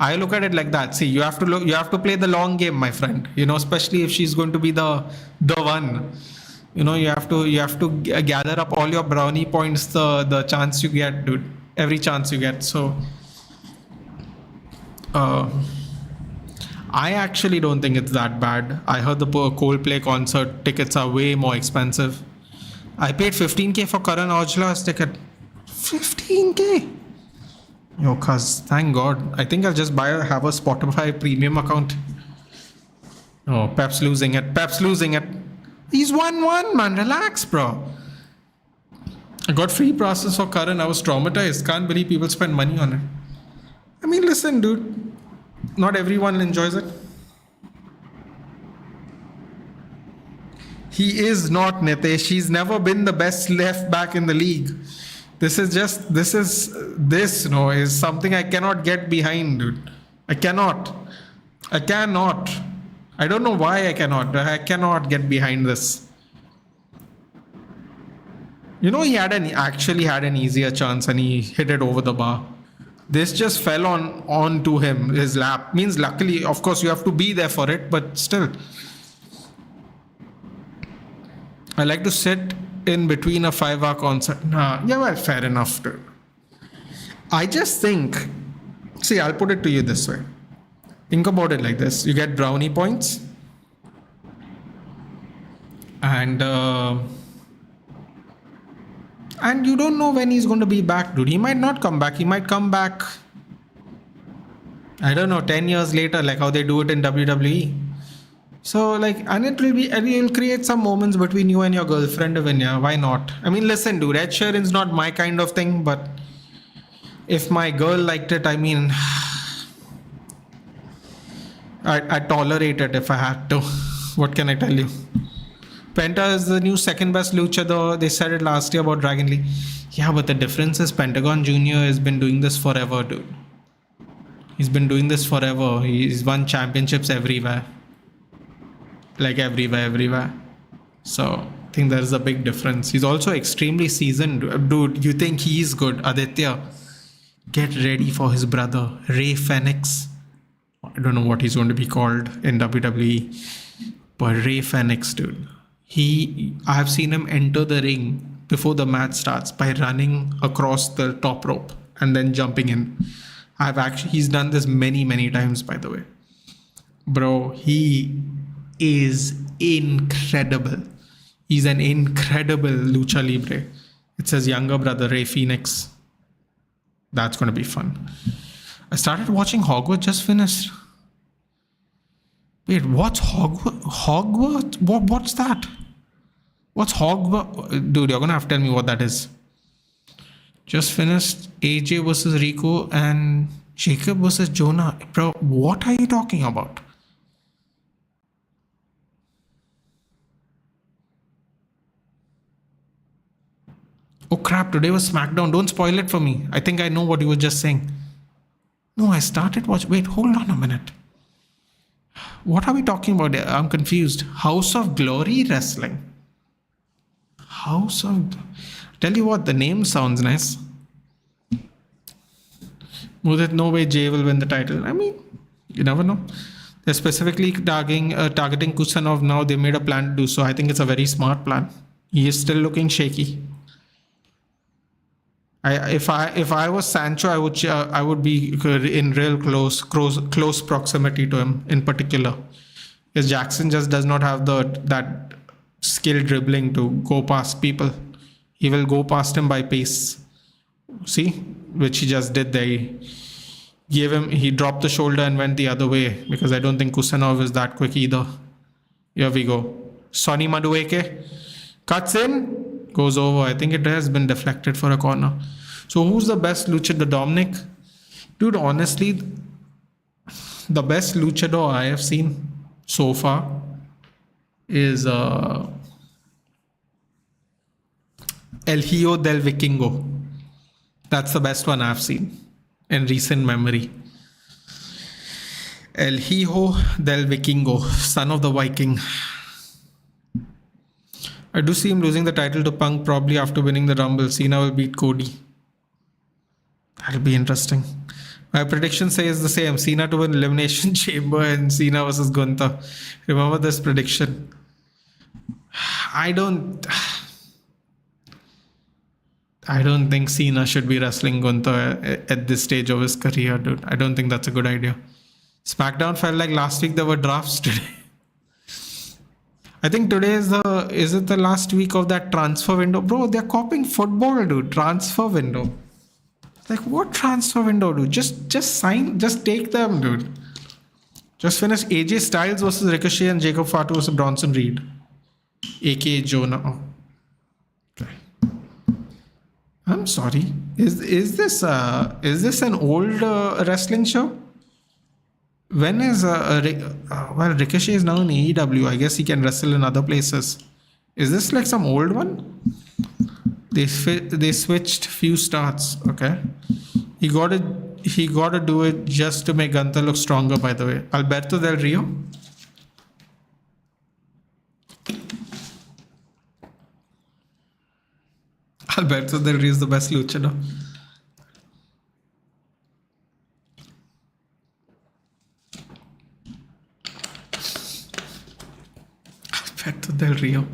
I look at it like that. See, you have to play the long game, my friend, especially if she's going to be the one. You have to gather up all your brownie points the chance you get, dude. Every chance you get. So I actually don't think it's that bad. I heard the Coldplay concert tickets are way more expensive. I paid 15k for Karan Aujla's ticket. 15k. Yo, cuz, thank God. I think I'll just have a Spotify premium account. Oh, Pep's losing it. He's 1-1, man. Relax, bro. I got free process for Karan. I was traumatized. Can't believe people spend money on it. I mean, listen, dude. Not everyone enjoys it. He is not, Nitesh. He's never been the best left back in the league. This is something I cannot get behind, dude. I cannot. I don't know why I cannot. I cannot get behind this. He actually had an easier chance and he hit it over the bar. This just fell on to him, his lap. Means luckily, of course, you have to be there for it, but still. I like to sit in between a 5-hour concert. Fair enough, dude. I just think, see, I'll put it to you this way. Think about it like this. You get brownie points. And you don't know when he's going to be back, dude. He might not come back. He might come back, I don't know, 10 years later, like how they do it in WWE. So, and you'll create some moments between you and your girlfriend, Vinya. Why not? I mean, listen, dude, Ed Sheeran's not my kind of thing, but if my girl liked it, I mean, I'd tolerate it if I had to. What can I tell you? Penta is the new second best luchador. They said it last year about Dragon Lee. Yeah, but the difference is Pentagon Jr. has been doing this forever, dude. He's been doing this forever. He's won championships everywhere. Everywhere. So I think there's a big difference. He's also extremely seasoned. Dude, you think he's good? Aditya, get ready for his brother, Ray Phoenix. I don't know what he's going to be called in WWE. But Ray Phoenix, dude. I have seen him enter the ring before the match starts by running across the top rope and then jumping in. He's done this many, many times, by the way. Bro, he is incredible. He's an incredible lucha libre. It's his younger brother, Ray Phoenix. That's going to be fun. I started watching Hogwarts, just finished. Wait, what's Hogwarts? What's that? What's Hogwarts? Dude, you're going to have to tell me what that is. Just finished AJ versus Rico and Jacob versus Jonah. Bro, what are you talking about? Oh crap, today was SmackDown. Don't spoil it for me. I think I know what you were just saying. No, I started watching. Wait, hold on a minute. What are we talking about? I'm confused. House of Glory Wrestling. Tell you what, the name sounds nice. Mudit, no way Jay will win the title. I mean, you never know. They're specifically targeting Kusanov now. They made a plan to do so. I think it's a very smart plan. He is still looking shaky. If I was Sancho, I would be in real close proximity to him in particular. Because Jackson just does not have that skill dribbling to go past people. He will go past him by pace. See, which he just did there. He dropped the shoulder and went the other way because I don't think Kusanov is that quick either. Here we go. Sonny Madueke cuts in, goes over. I think it has been deflected for a corner. So who's the best luchador? Dominic? Dude, honestly, the best luchador I have seen so far is El Hijo del Vikingo. That's the best one I've seen in recent memory. El Hijo del Vikingo, son of the Viking. I do see him losing the title to Punk probably after winning the Rumble. Cena will beat Cody. That'll be interesting. My prediction says the same. Cena to win Elimination Chamber and Cena versus Gunther. Remember this prediction? I don't think Cena should be wrestling Gunther at this stage of his career, dude. I don't think that's a good idea. SmackDown felt like last week there were drafts today. I think today is the last week of that transfer window. Bro, they're copying football, dude. Transfer window. Like, what transfer window, dude? Just sign, just take them, dude. Just finish AJ Styles versus Ricochet and Jacob Fatu versus Bronson Reed. aka Jonah. Oh. Okay. I'm sorry. Is this an old wrestling show? When is well, Ricochet is now in AEW. I guess he can wrestle in other places. Is this like some old one? They switched few starts. Okay, he got to do it just to make Gunther look stronger. By the way, Alberto Del Rio. Alberto Del Rio is the best luchador. Alberto Del Rio.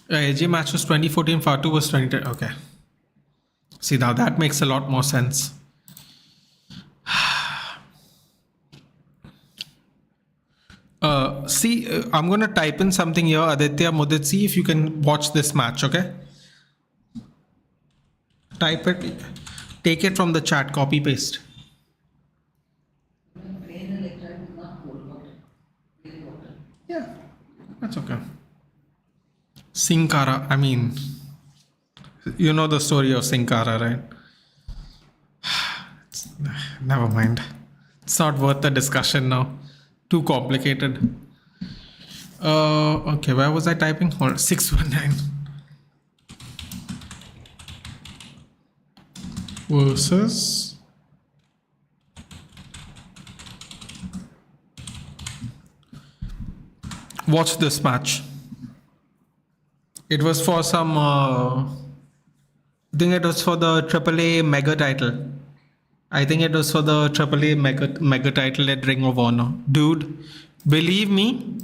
AJ match was 2014, Fatu was 2010. Okay. See, now that makes a lot more sense. I'm going to type in something here. Aditya Mudit, see if you can watch this match, okay? Type it. Take it from the chat. Copy, paste. Yeah, that's okay. Sin Cara, I mean, you know the story of Sin Cara, right? Never mind. It's not worth the discussion now. Too complicated. Okay, where was I typing? Hold on, 619. Versus watch this match. It was for some I think it was for the AAA mega title. I think it was for the AAA mega title at Ring of Honor. Dude, believe me,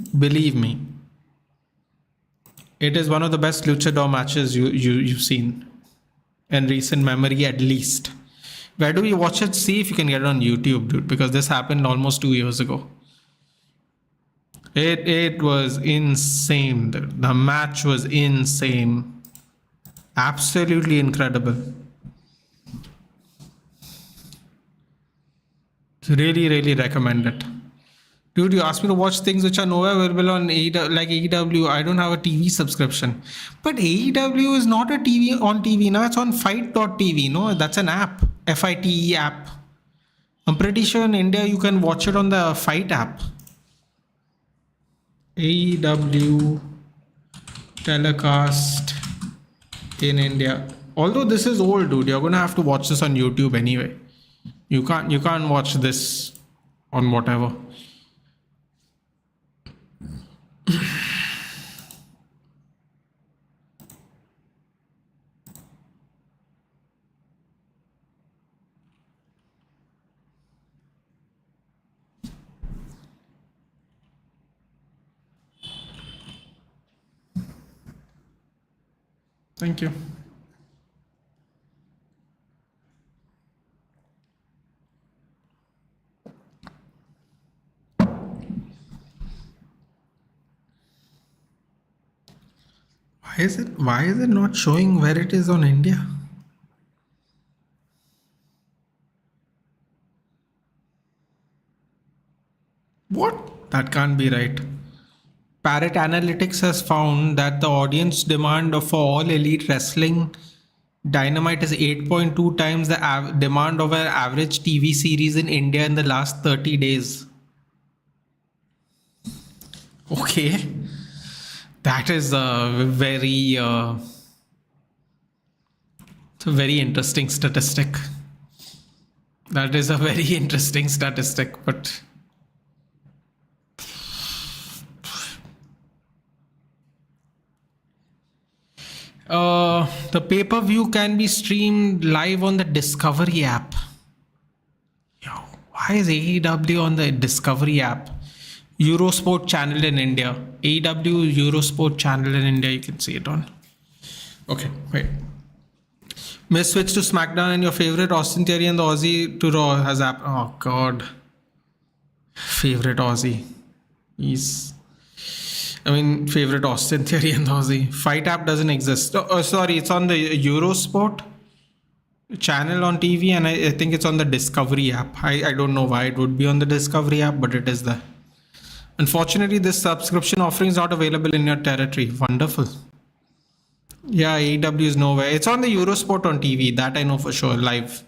it is one of the best luchador matches you've seen in recent memory, at least. Where do we watch it? See if you can get it on YouTube, dude, because this happened almost 2 years ago. It was insane. The match was insane. Absolutely incredible. Really, really recommend it. Dude, you asked me to watch things which are nowhere available on AEW, like AEW. I don't have a TV subscription. But AEW is not a TV on TV now. It's on fight.tv. No, that's an app. FITE app. I'm pretty sure in India you can watch it on the Fight app. AEW telecast in India. Although this is old, dude, you're gonna have to watch this on YouTube anyway. You can't watch this on whatever. Thank you. Why is it not showing where it is on India? What? That can't be right. Parrot Analytics has found that the audience demand for all elite wrestling Dynamite is 8.2 times the demand of an average TV series in India in the last 30 days. Okay, that is it's a very interesting statistic. That is a very interesting statistic, but the pay-per-view can be streamed live on the Discovery app. Yo, why is AEW on the Discovery app? Eurosport channel in India. AEW Eurosport channel in India, you can see it on. Okay, wait. May switch to SmackDown and your favorite Austin Theory and the Aussie to Raw has app. Oh god. Favorite Aussie. Favorite Austin Theory and the Aussie. Fight app doesn't exist. Sorry, it's on the Eurosport channel on TV and I think it's on the Discovery app. I don't know why it would be on the Discovery app, but it is there. Unfortunately, this subscription offering is not available in your territory. Wonderful. Yeah, AEW is nowhere. It's on the Eurosport on TV. That I know for sure, live.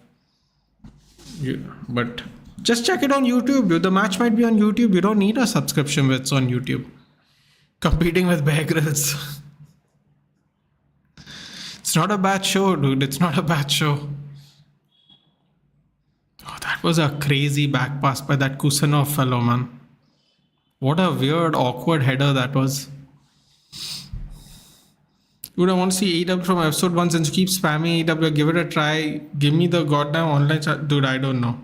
Yeah, but just check it on YouTube. The match might be on YouTube. You don't need a subscription if it's on YouTube. Competing with Bear Grylls. It's not a bad show, dude. It's not a bad show. Oh, that was a crazy back pass by that Kusanov fellow, man. What a weird, awkward header that was. Dude, I want to see AEW from episode 1 since you keep spamming AEW. Give it a try. Give me the goddamn online channel. Dude, I don't know.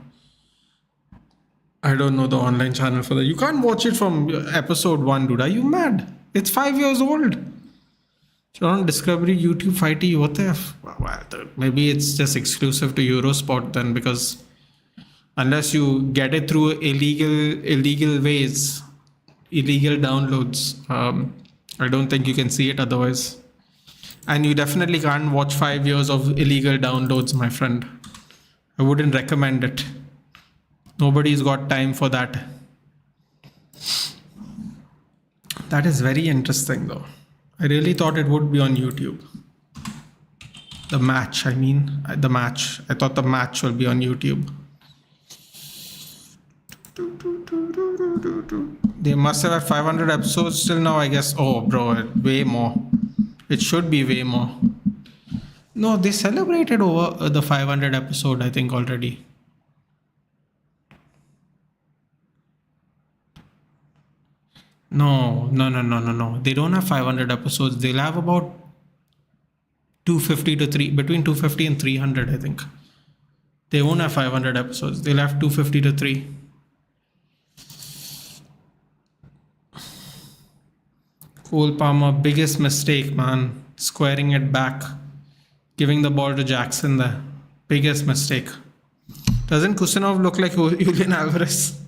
I don't know the online channel for that. You can't watch it from episode 1, dude. Are you mad? It's 5 years old. It's on Discovery, YouTube, Fighty. What the F? Maybe it's just exclusive to Eurosport then because unless you get it through illegal ways, illegal downloads, I don't think you can see it otherwise. And you definitely can't watch 5 years of illegal downloads, my friend. I wouldn't recommend it. Nobody's got time for that. That is very interesting though. I really thought it would be on YouTube. The match, the match. I thought the match will be on YouTube. They must have had 500 episodes till now, I guess. Oh, bro, way more. It should be way more. No, they celebrated over the 500 episode, I think, already. No. They don't have 500 episodes. They'll have about 250 to 3, between 250 and 300, I think. They won't have 500 episodes. They'll have 250 to 3. Cole Palmer, biggest mistake, man. Squaring it back. Giving the ball to Jackson there. Biggest mistake. Doesn't Kusanov look like Julian Alvarez?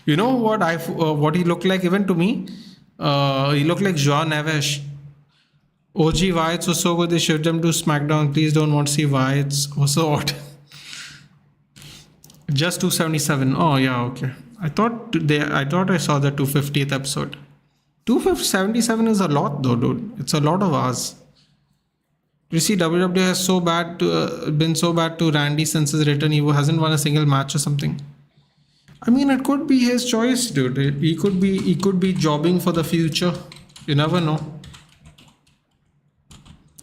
You know what he looked like even to me? He looked like Joan Neves. OG Wyatts was so good they shipped him to SmackDown. Please don't want to see Wyatts. Was so odd. Just 277. Oh yeah, okay. I thought I saw the 250th episode. 277 is a lot though, dude. It's a lot of hours. You see, WWE has been so bad to Randy since his return. He hasn't won a single match or something. I mean, it could be his choice, dude. He could be jobbing for the future. You never know.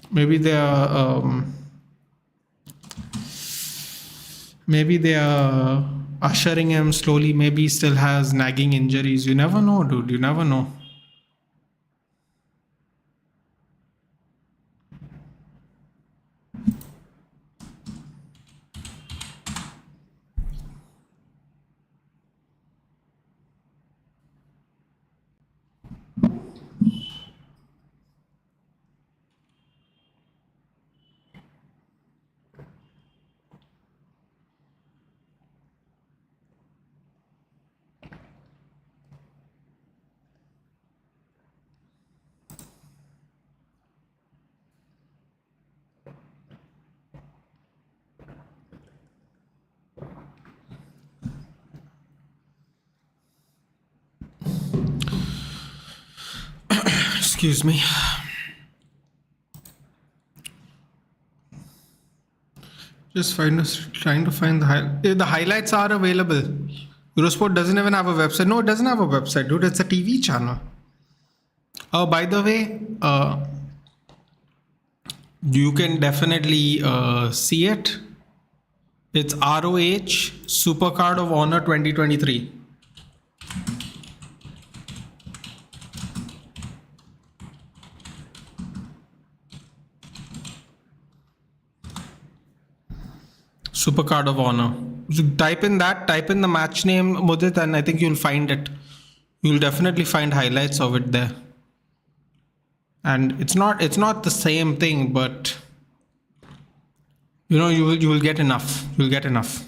Maybe they are ushering him slowly. Maybe he still has nagging injuries. You never know, dude. You never know. Excuse me. Just trying to find the highlights are available. Eurosport doesn't even have a website. No, it doesn't have a website, dude. It's a TV channel. Oh, by the way, you can definitely see it. It's ROH Supercard of Honor 2023. Supercard of Honor. So type in the match name, Mudit, and I think you'll find it. You'll definitely find highlights of it there. And it's not the same thing, but you will get enough. You'll get enough.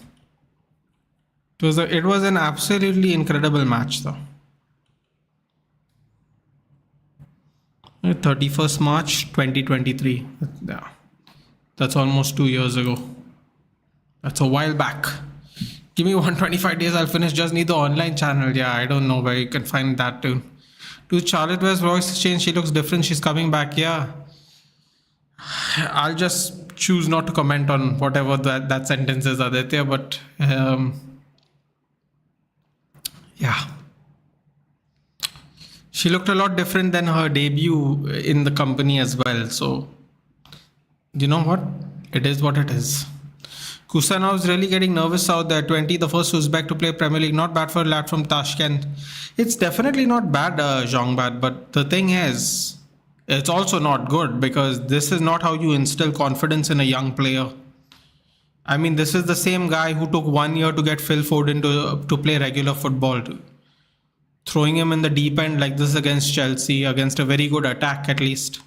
It was an absolutely incredible match, though. 31st March 2023. Yeah, that's almost 2 years ago. That's a while back. Give me 125 days, I'll finish. Just need the online channel. Yeah, I don't know where you can find that too. Dude, Charlotte West's voice has changed. She looks different. She's coming back. Yeah. I'll just choose not to comment on whatever that sentence is, Aditya. But yeah. She looked a lot different than her debut in the company as well. So, you know what? It is what it is. Kusanov's really getting nervous out there. 20, the first Uzbek to play Premier League. Not bad for a lad from Tashkent. It's definitely not bad, Zhongbad. But the thing is, it's also not good because this is not how you instill confidence in a young player. I mean, this is the same guy who took 1 year to get Phil Foden to play regular football. Throwing him in the deep end like this against Chelsea, against a very good attack at least,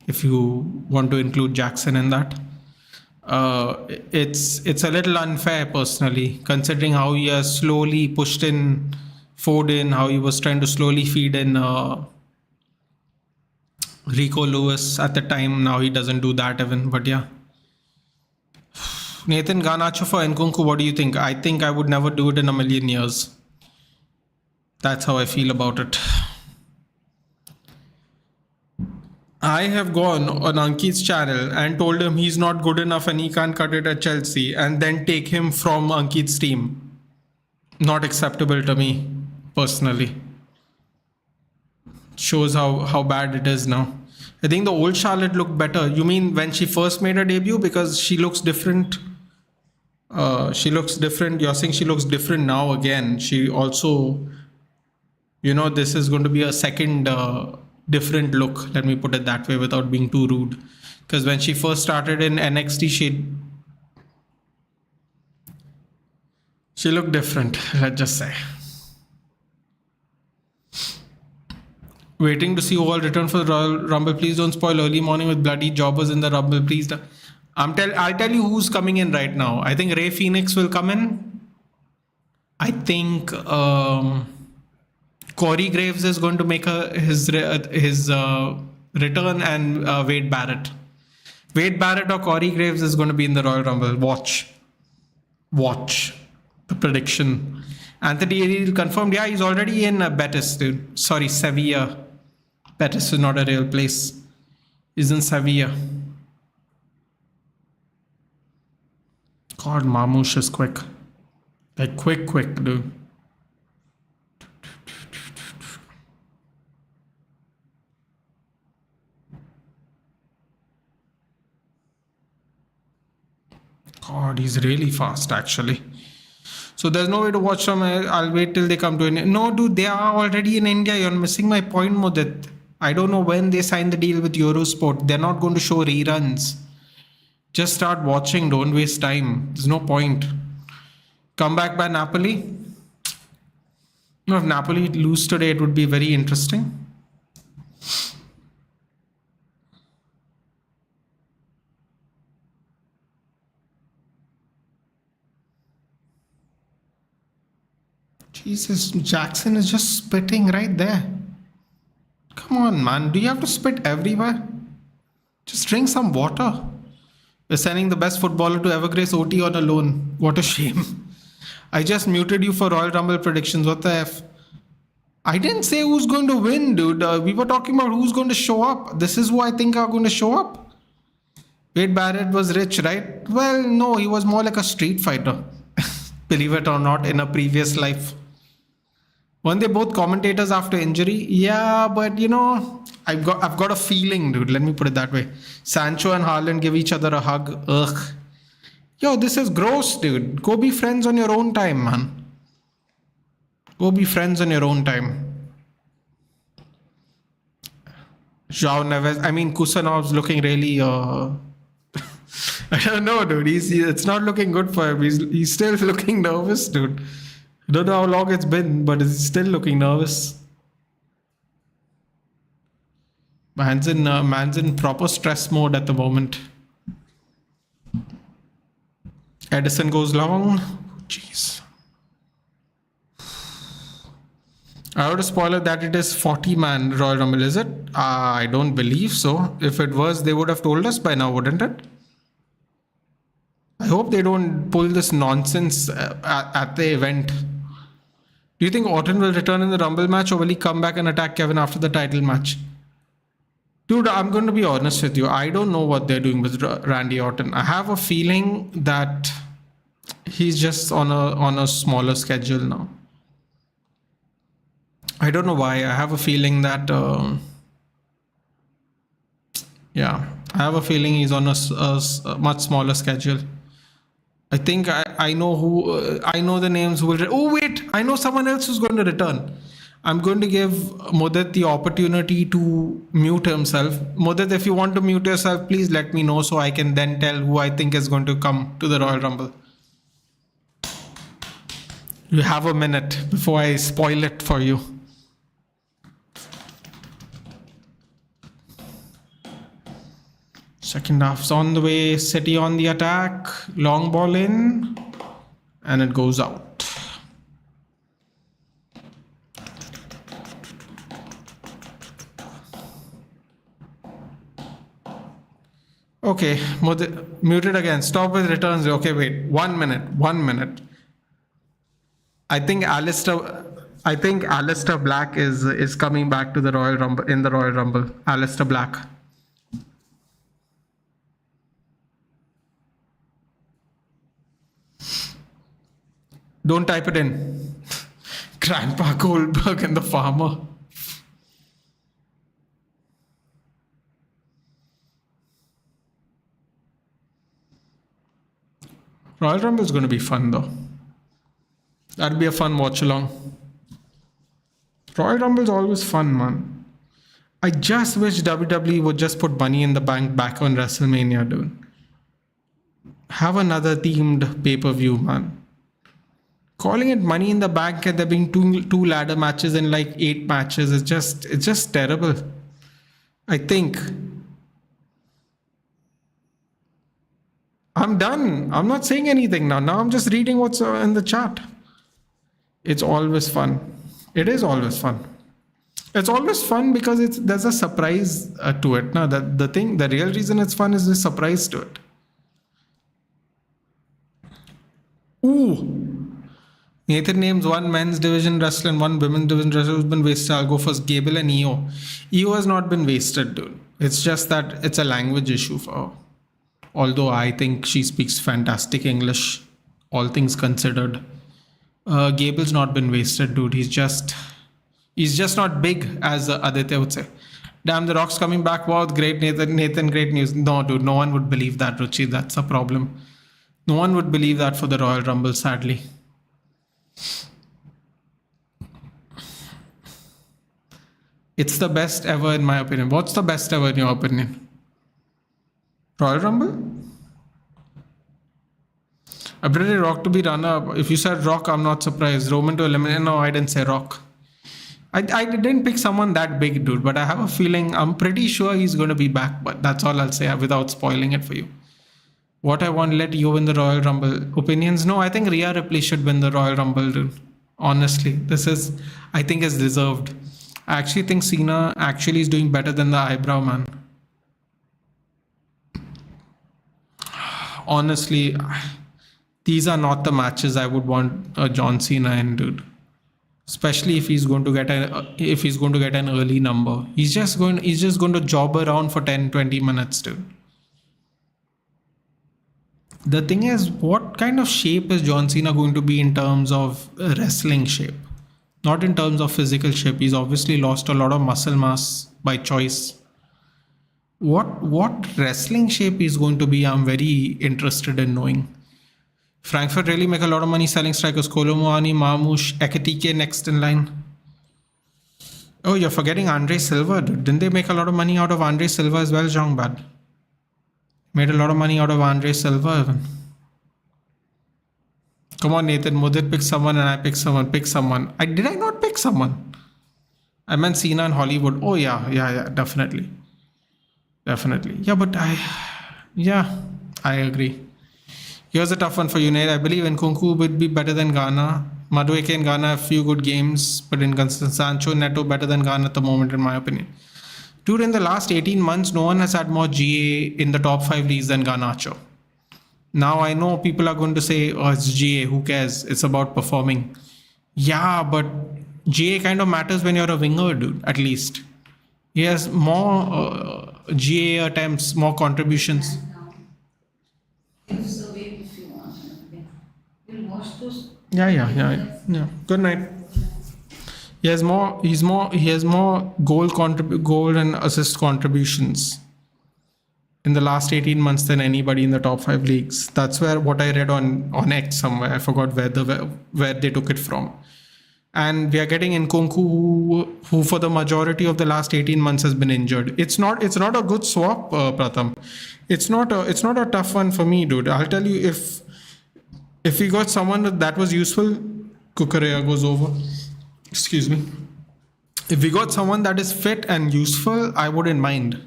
if you want to include Jackson in that. It's a little unfair personally, considering how he has slowly pushed in Foden, how he was trying to slowly feed in Rico Lewis at the time. Now he doesn't do that even, but yeah. Nathan Garnacho for Nkunku, what do you think? I think I would never do it in a million years. That's how I feel about it. I have gone on Ankit's channel and told him he's not good enough and he can't cut it at Chelsea, and then take him from Ankit's team. Not acceptable to me, personally. Shows how bad it is now. I think the old Charlotte looked better. You mean when she first made her debut? Because she looks different. She looks different. You're saying she looks different now again. She also, this is going to be a second different look. Let me put it that way without being too rude. Because when she first started in NXT, she looked different, let's just say. Waiting to see who all return for the Royal Rumble. Please don't spoil early morning with bloody jobbers in the Rumble. Please. I'll tell you who's coming in right now. I think Rey Fenix will come in. I think Corey Graves is going to make his return, and Wade Barrett. Wade Barrett or Corey Graves is going to be in the Royal Rumble. Watch the prediction. Anthony Ariel confirmed. Yeah, he's already in Betis, dude. Sorry, Sevilla. Betis is not a real place. He's in Sevilla. God, Marmoush is quick. Like quick, dude. God, he's really fast actually. So there's no way to watch them. I'll wait till they come to India. No, dude, they are already in India. You're missing my point, Mudit. I don't know when they signed the deal with Eurosport. They're not going to show reruns. Just start watching. Don't waste time. There's no point. Comeback by Napoli. If Napoli lose today, it would be very interesting. Jesus, Jackson is just spitting right there. Come on, man. Do you have to spit everywhere? Just drink some water. We're sending the best footballer to ever grace OT on a loan. What a shame. I just muted you for Royal Rumble predictions. What the F? I didn't say who's going to win, dude. We were talking about who's going to show up. This is who I think are going to show up. Wade Barrett was rich, right? Well, no, he was more like a street fighter. Believe it or not, in a previous life. Weren't they both commentators after injury? Yeah, but I've got a feeling, dude. Let me put it that way. Sancho and Haaland give each other a hug. Ugh. Yo, this is gross, dude. Go be friends on your own time, man. Go be friends on your own time. João Neves. I mean, Kusanov's looking really. I don't know, dude. It's not looking good for him. He's still looking nervous, dude. I don't know how long it's been, but he's still looking nervous. Man's in proper stress mode at the moment. Edison goes long. Jeez. I heard a spoiler that it is 40-man Royal Rumble, is it? I don't believe so. If it was, they would have told us by now, wouldn't it? I hope they don't pull this nonsense at the event. Do you think Orton will return in the Rumble match, or will he come back and attack Kevin after the title match? Dude, I'm going to be honest with you. I don't know what they're doing with Randy Orton. I have a feeling that he's just on a smaller schedule now. I don't know why. I have a feeling that I have a feeling he's on a much smaller schedule. I think I know who. I know the names who will. Oh wait, I know someone else who's going to return. I'm going to give Mudit the opportunity to mute himself. Mudit, if you want to mute yourself, please let me know so I can then tell who I think is going to come to the Royal Rumble. You have a minute before I spoil it for you. Second half's on the way. City on the attack. Long ball in. And it goes out. Okay, muted again. Stop with returns. Okay, wait. 1 minute. 1 minute. I think Alistair Black is coming back to the Royal Rumble in the Royal Rumble. Alistair Black. Don't type it in. Grandpa Goldberg and the Farmer. Royal Rumble is going to be fun though. That'd be a fun watch along. Royal Rumble is always fun, man. I just wish WWE would just put Money in the Bank back on WrestleMania, dude. Have another themed pay-per-view, man. Calling it Money in the Bank and there being two ladder matches and like 8 matches is just terrible. I think. I'm done. I'm not saying anything now. Now I'm just reading what's in the chat. It's always fun. It is always fun. It's always fun because there's a surprise to it. Now the real reason it's fun is the surprise to it. Ooh. Nathan names 1 men's division wrestler and 1 women's division wrestler who's been wasted. I'll go first. Gable and Io. Io has not been wasted, dude. It's just that it's a language issue for her. Although I think she speaks fantastic English, all things considered. Gable's not been wasted, dude. He's just not big, as Aditya would say. Damn, The Rock's coming back. Wow, great, Nathan, great news. No, dude, no one would believe that, Ruchi. That's a problem. No one would believe that for the Royal Rumble, sadly. It's the best ever in my opinion. What's the best ever in your opinion? Royal Rumble? I predicted Rock to be runner-up. If you said Rock, I'm not surprised. Roman to eliminate. No, I didn't say Rock. I didn't pick someone that big, dude. But I have a feeling, I'm pretty sure he's going to be back. But that's all I'll say without spoiling it for you. What I want, let you win the Royal Rumble. Opinions? No, I think Rhea Ripley should win the Royal Rumble, dude. Honestly, I think is deserved. I actually think Cena actually is doing better than the Eyebrow Man. Honestly, these are not the matches I would want John Cena in, dude. especially if he's going to get an early number. He's just going to job around for 10-20 minutes, dude. The thing is, what kind of shape is John Cena going to be in terms of wrestling shape? Not in terms of physical shape. He's obviously lost a lot of muscle mass by choice. What wrestling shape is going to be, I'm very interested in knowing. Frankfurt really make a lot of money selling strikers. Kolomuani, Marmoush, Ekatike next in line. Oh, you're forgetting Andre Silva, dude. Didn't they make a lot of money out of Andre Silva as well, Jongbad? Made a lot of money out of Andre Silva even. Come on, Nathan. Mudit pick someone and I pick someone. Pick someone. Did I not pick someone? I meant Cena and Hollywood. Oh, yeah, definitely. Definitely. Yeah, but I agree. Here's a tough one for you, Nate. I believe Nkunku would be better than Ghana. Madueke and Ghana have few good games, but inconsistent. Sancho, Neto better than Ghana at the moment, in my opinion. Dude, in the last 18 months, no one has had more GA in the top 5 leagues than Garnacho. Now, I know people are going to say, oh, it's GA, who cares? It's about performing. Yeah, but GA kind of matters when you're a winger, dude, at least. He has more GA attempts, more contributions. Yeah. Good night. He has more goal and assist contributions in the last 18 months than anybody in the top 5 leagues. That's what I read on X somewhere. I forgot where they took it from. And we are getting Nkunku, who for the majority of the last 18 months has been injured. It's not a good swap, Pratham. It's not a tough one for me, dude. I'll tell you, if we got someone that was useful, Kukurea goes over. Excuse me. If we got someone that is fit and useful, I wouldn't mind.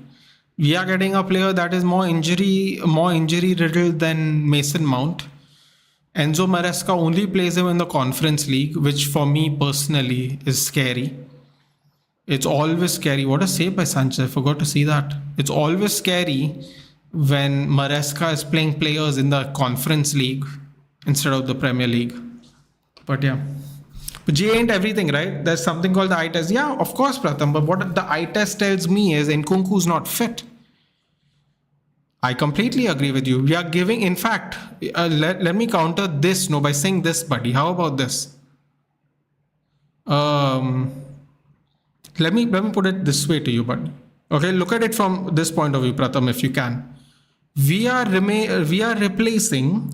We are getting a player that is more injury riddled than Mason Mount. Enzo Maresca only plays him in the Conference League, which for me personally is scary. It's always scary. What a save by Sanchez. I forgot to see that. It's always scary when Maresca is playing players in the Conference League instead of the Premier League. But yeah. But G ain't everything, right? There's something called the eye test. Yeah, of course, Pratham. But what the eye test tells me is Nkunku's not fit. I completely agree with you. We are giving, in fact, let me counter this by saying this, buddy. How about this? Let me put it this way to you, buddy. Okay, look at it from this point of view, Pratham, if you can. We are replacing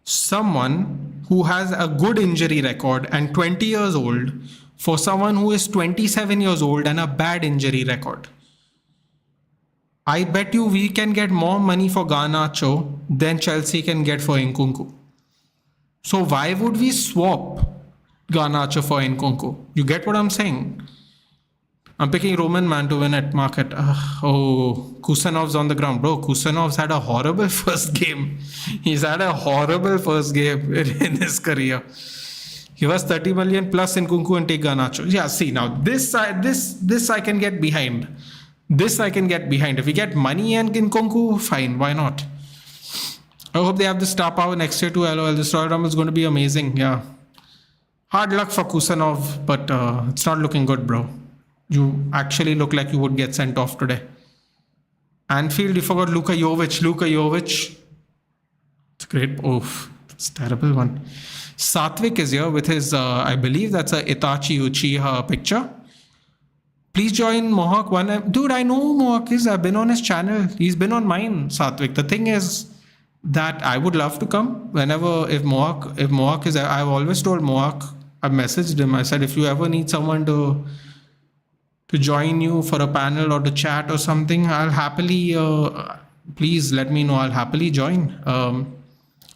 someone who has a good injury record and 20 years old for someone who is 27 years old and a bad injury record. I bet you we can get more money for Garnacho than Chelsea can get for Nkunku. So why would we swap Garnacho for Nkunku? You get what I'm saying? I'm picking Roman man to win at market. Kusanov's on the ground. Bro, Kusanov's had a horrible first game. He's had a horrible first game in his career. He was 30 million plus Nkunku and take Garnacho. Yeah, see, now this I can get behind. This I can get behind. If we get money and Nkunku, fine, why not? I hope they have the star power next year too. LOL. This Royal Rumble is going to be amazing. Yeah. Hard luck for Kusanov, but it's not looking good, bro. You actually look like you would get sent off today. Anfield, you forgot Luka Jovic. It's great. It's a terrible one. Satvik is here with his, I believe that's a Itachi Uchiha picture. Please join Mohawk one. Dude, I know who Mohawk is. I've been on his channel. He's been on mine, Satvik. The thing is that I would love to come if Mohawk is, I've always told Mohawk, I've messaged him. I said, if you ever need someone to join you for a panel or to chat or something, I'll happily, please let me know. I'll happily join.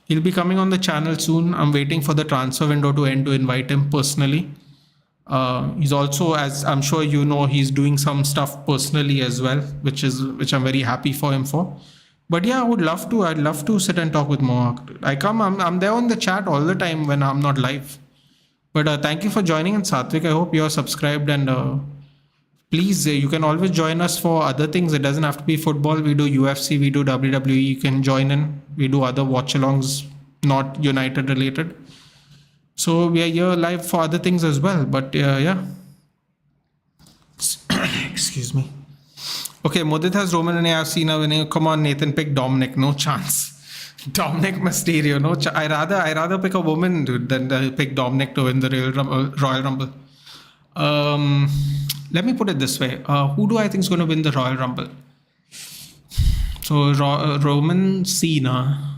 He'll be coming on the channel soon. I'm waiting for the transfer window to end to invite him personally. He's also, as I'm sure you know, he's doing some stuff personally as well, which I'm very happy for him for. But yeah, I'd love to sit and talk with Mohawk. I'm there on the chat all the time when I'm not live. But thank you for joining in, Satvik. I hope you're subscribed and please, you can always join us for other things. It doesn't have to be football. We do UFC, we do WWE. You can join in. We do other watch-alongs, not United related. So we are here live for other things as well. But yeah. Excuse me. Okay, Mudit has Roman and I have Cena winning. Come on, Nathan, pick Dominic. No chance. Dominic Mysterio. No, I rather pick a woman, dude, than pick Dominic to win the Royal Rumble. Let me put it this way. Who do I think is going to win the Royal Rumble? So Roman, Cena.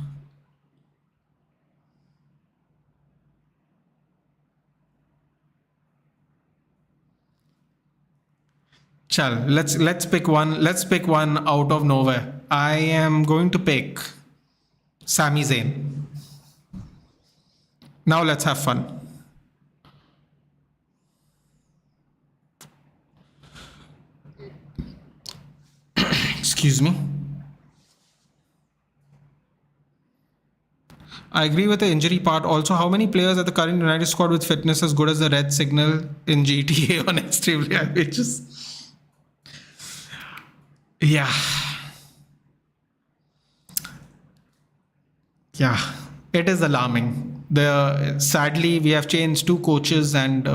Chal, let's pick one. Let's pick one out of nowhere. I am going to pick Sami Zayn. Now let's have fun. Excuse me. I agree with the injury part. Also, how many players at the current United squad with fitness as good as the red signal in GTA on Extreme Reality? Yeah. Yeah. It is alarming. Sadly, we have changed 2 coaches and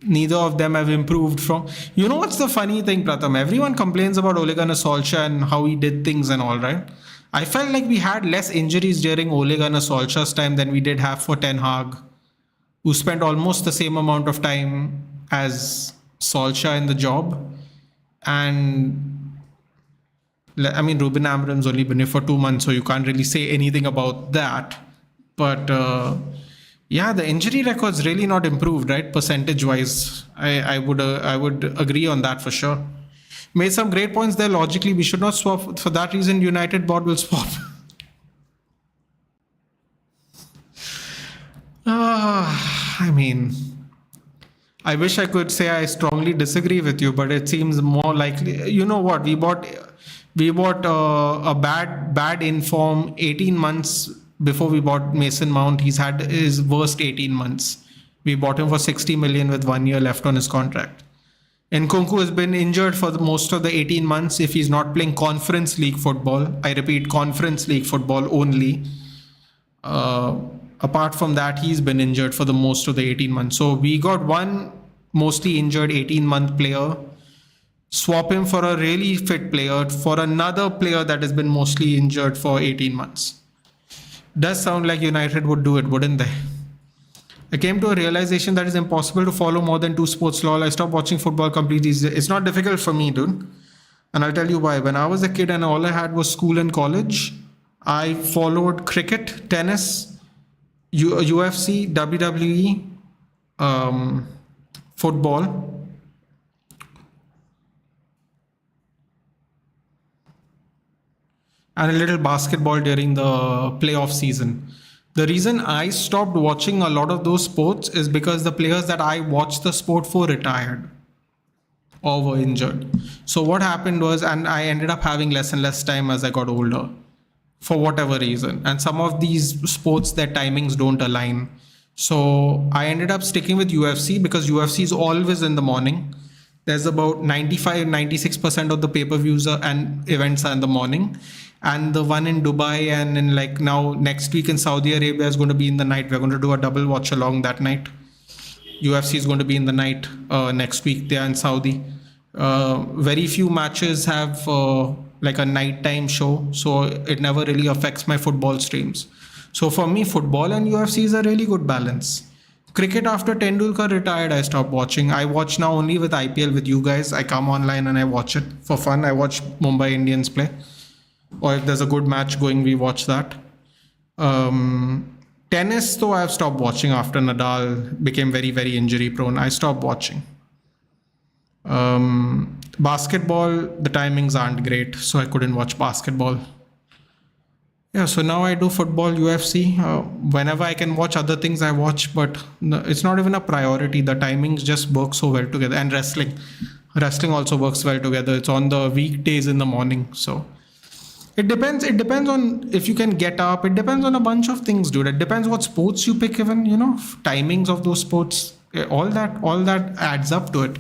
neither of them have improved from... You know what's the funny thing, Pratham? Everyone complains about Ole Gunnar Solskjaer and how he did things and all, right? I felt like we had less injuries during Ole Gunnar Solskjaer's time than we did have for Ten Hag, who spent almost the same amount of time as Solskjaer in the job. And I mean, Ruben Amorim's only been here for 2 months, so you can't really say anything about that. But yeah, the injury record's really not improved, right? Percentage-wise, I would agree on that for sure. Made some great points there. Logically, we should not swap. For that reason, United board will swap. I mean, I wish I could say I strongly disagree with you, but it seems more likely. You know what? We bought a bad inform 18 months before we bought Mason Mount. He's had his worst 18 months. We bought him for 60 million with 1 year left on his contract. And Nkunku has been injured for most of the 18 months if he's not playing Conference League football. I repeat, Conference League football only. Apart from that, he's been injured for the most of the 18 months. So we got one mostly injured 18-month player, swap him for a really fit player, for another player that has been mostly injured for 18 months. Does sound like United would do it, wouldn't they? I came to a realization that it's impossible to follow more than 2 sports. Lol, I stopped watching football completely. It's not difficult for me, dude. And I'll tell you why. When I was a kid and all I had was school and college, I followed cricket, tennis, UFC, WWE, football. And a little basketball during the playoff season. The reason I stopped watching a lot of those sports is because the players that I watched the sport for retired or were injured. So what happened was, and I ended up having less and less time as I got older for whatever reason. And some of these sports, their timings don't align. So I ended up sticking with UFC because UFC is always in the morning. There's about 95-96% of the pay-per-views and events are in the morning. And the one in Dubai and in like now next week in Saudi Arabia is going to be in the night. We're going to do a double watch along that night. UFC is going to be in the night next week there in Saudi. Very few matches have like a nighttime show. So it never really affects my football streams. So for me, football and UFC is a really good balance. Cricket after Tendulkar retired, I stopped watching. I watch now only with IPL with you guys. I come online and I watch it for fun. I watch Mumbai Indians play. Or if there's a good match going, we watch that. Tennis, though, I've stopped watching after Nadal became very, very injury prone. I stopped watching. Basketball, the timings aren't great, so I couldn't watch basketball. Yeah, so now I do football, UFC. Whenever I can watch other things, I watch, but it's not even a priority. The timings just work so well together. And wrestling. Wrestling also works well together. It's on the weekdays in the morning, so... It depends on if you can get up. It depends on a bunch of things, dude. It depends what sports you pick even, timings of those sports. All that adds up to it.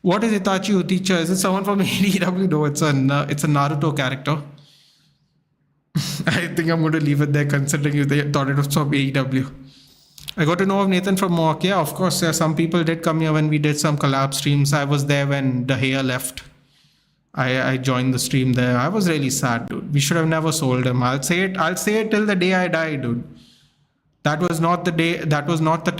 What is Itachi Uchiha? Is it someone from AEW? No, it's a Naruto character. I I think I'm going to leave it there considering you thought it was from AEW. I got to know of Nathan from Mohawk. Yeah, of course. Some people did come here when we did some collab streams. I was there when De Gea left. I joined the stream there. I was really sad, dude. We should have never sold him. I'll say it till the day I die, dude. That was not the day. That was not the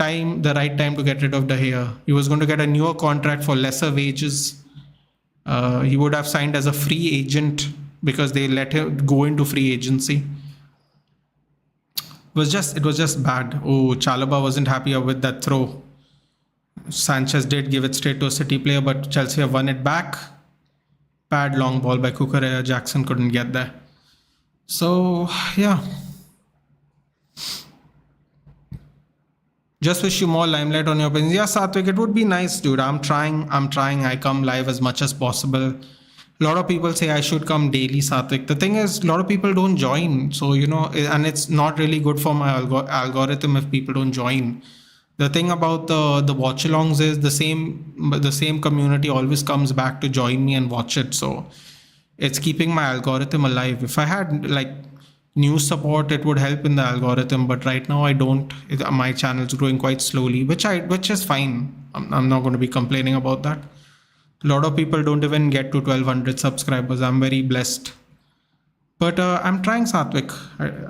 right time to get rid of De Gea. He was going to get a newer contract for lesser wages. He would have signed as a free agent because they let him go into free agency. It was just bad. Oh, Chalobah wasn't happy with that throw. Sanchez did give it straight to a City player, but Chelsea have won it back. Bad long ball by Cucurella. Jackson couldn't get there. So, yeah. Just wish you more limelight on your opinions. Yeah, Satvik, it would be nice, dude. I'm trying. I come live as much as possible. A lot of people say I should come daily, Satvik. The thing is, a lot of people don't join. So, and it's not really good for my algorithm if people don't join. The thing about the watch-alongs is the same community always comes back to join me and watch it. So it's keeping my algorithm alive. If I had like news support, it would help in the algorithm. But right now I don't. My channel's growing quite slowly, which is fine. I'm not going to be complaining about that. A lot of people don't even get to 1200 subscribers. I'm very blessed. But I'm trying, Satvik.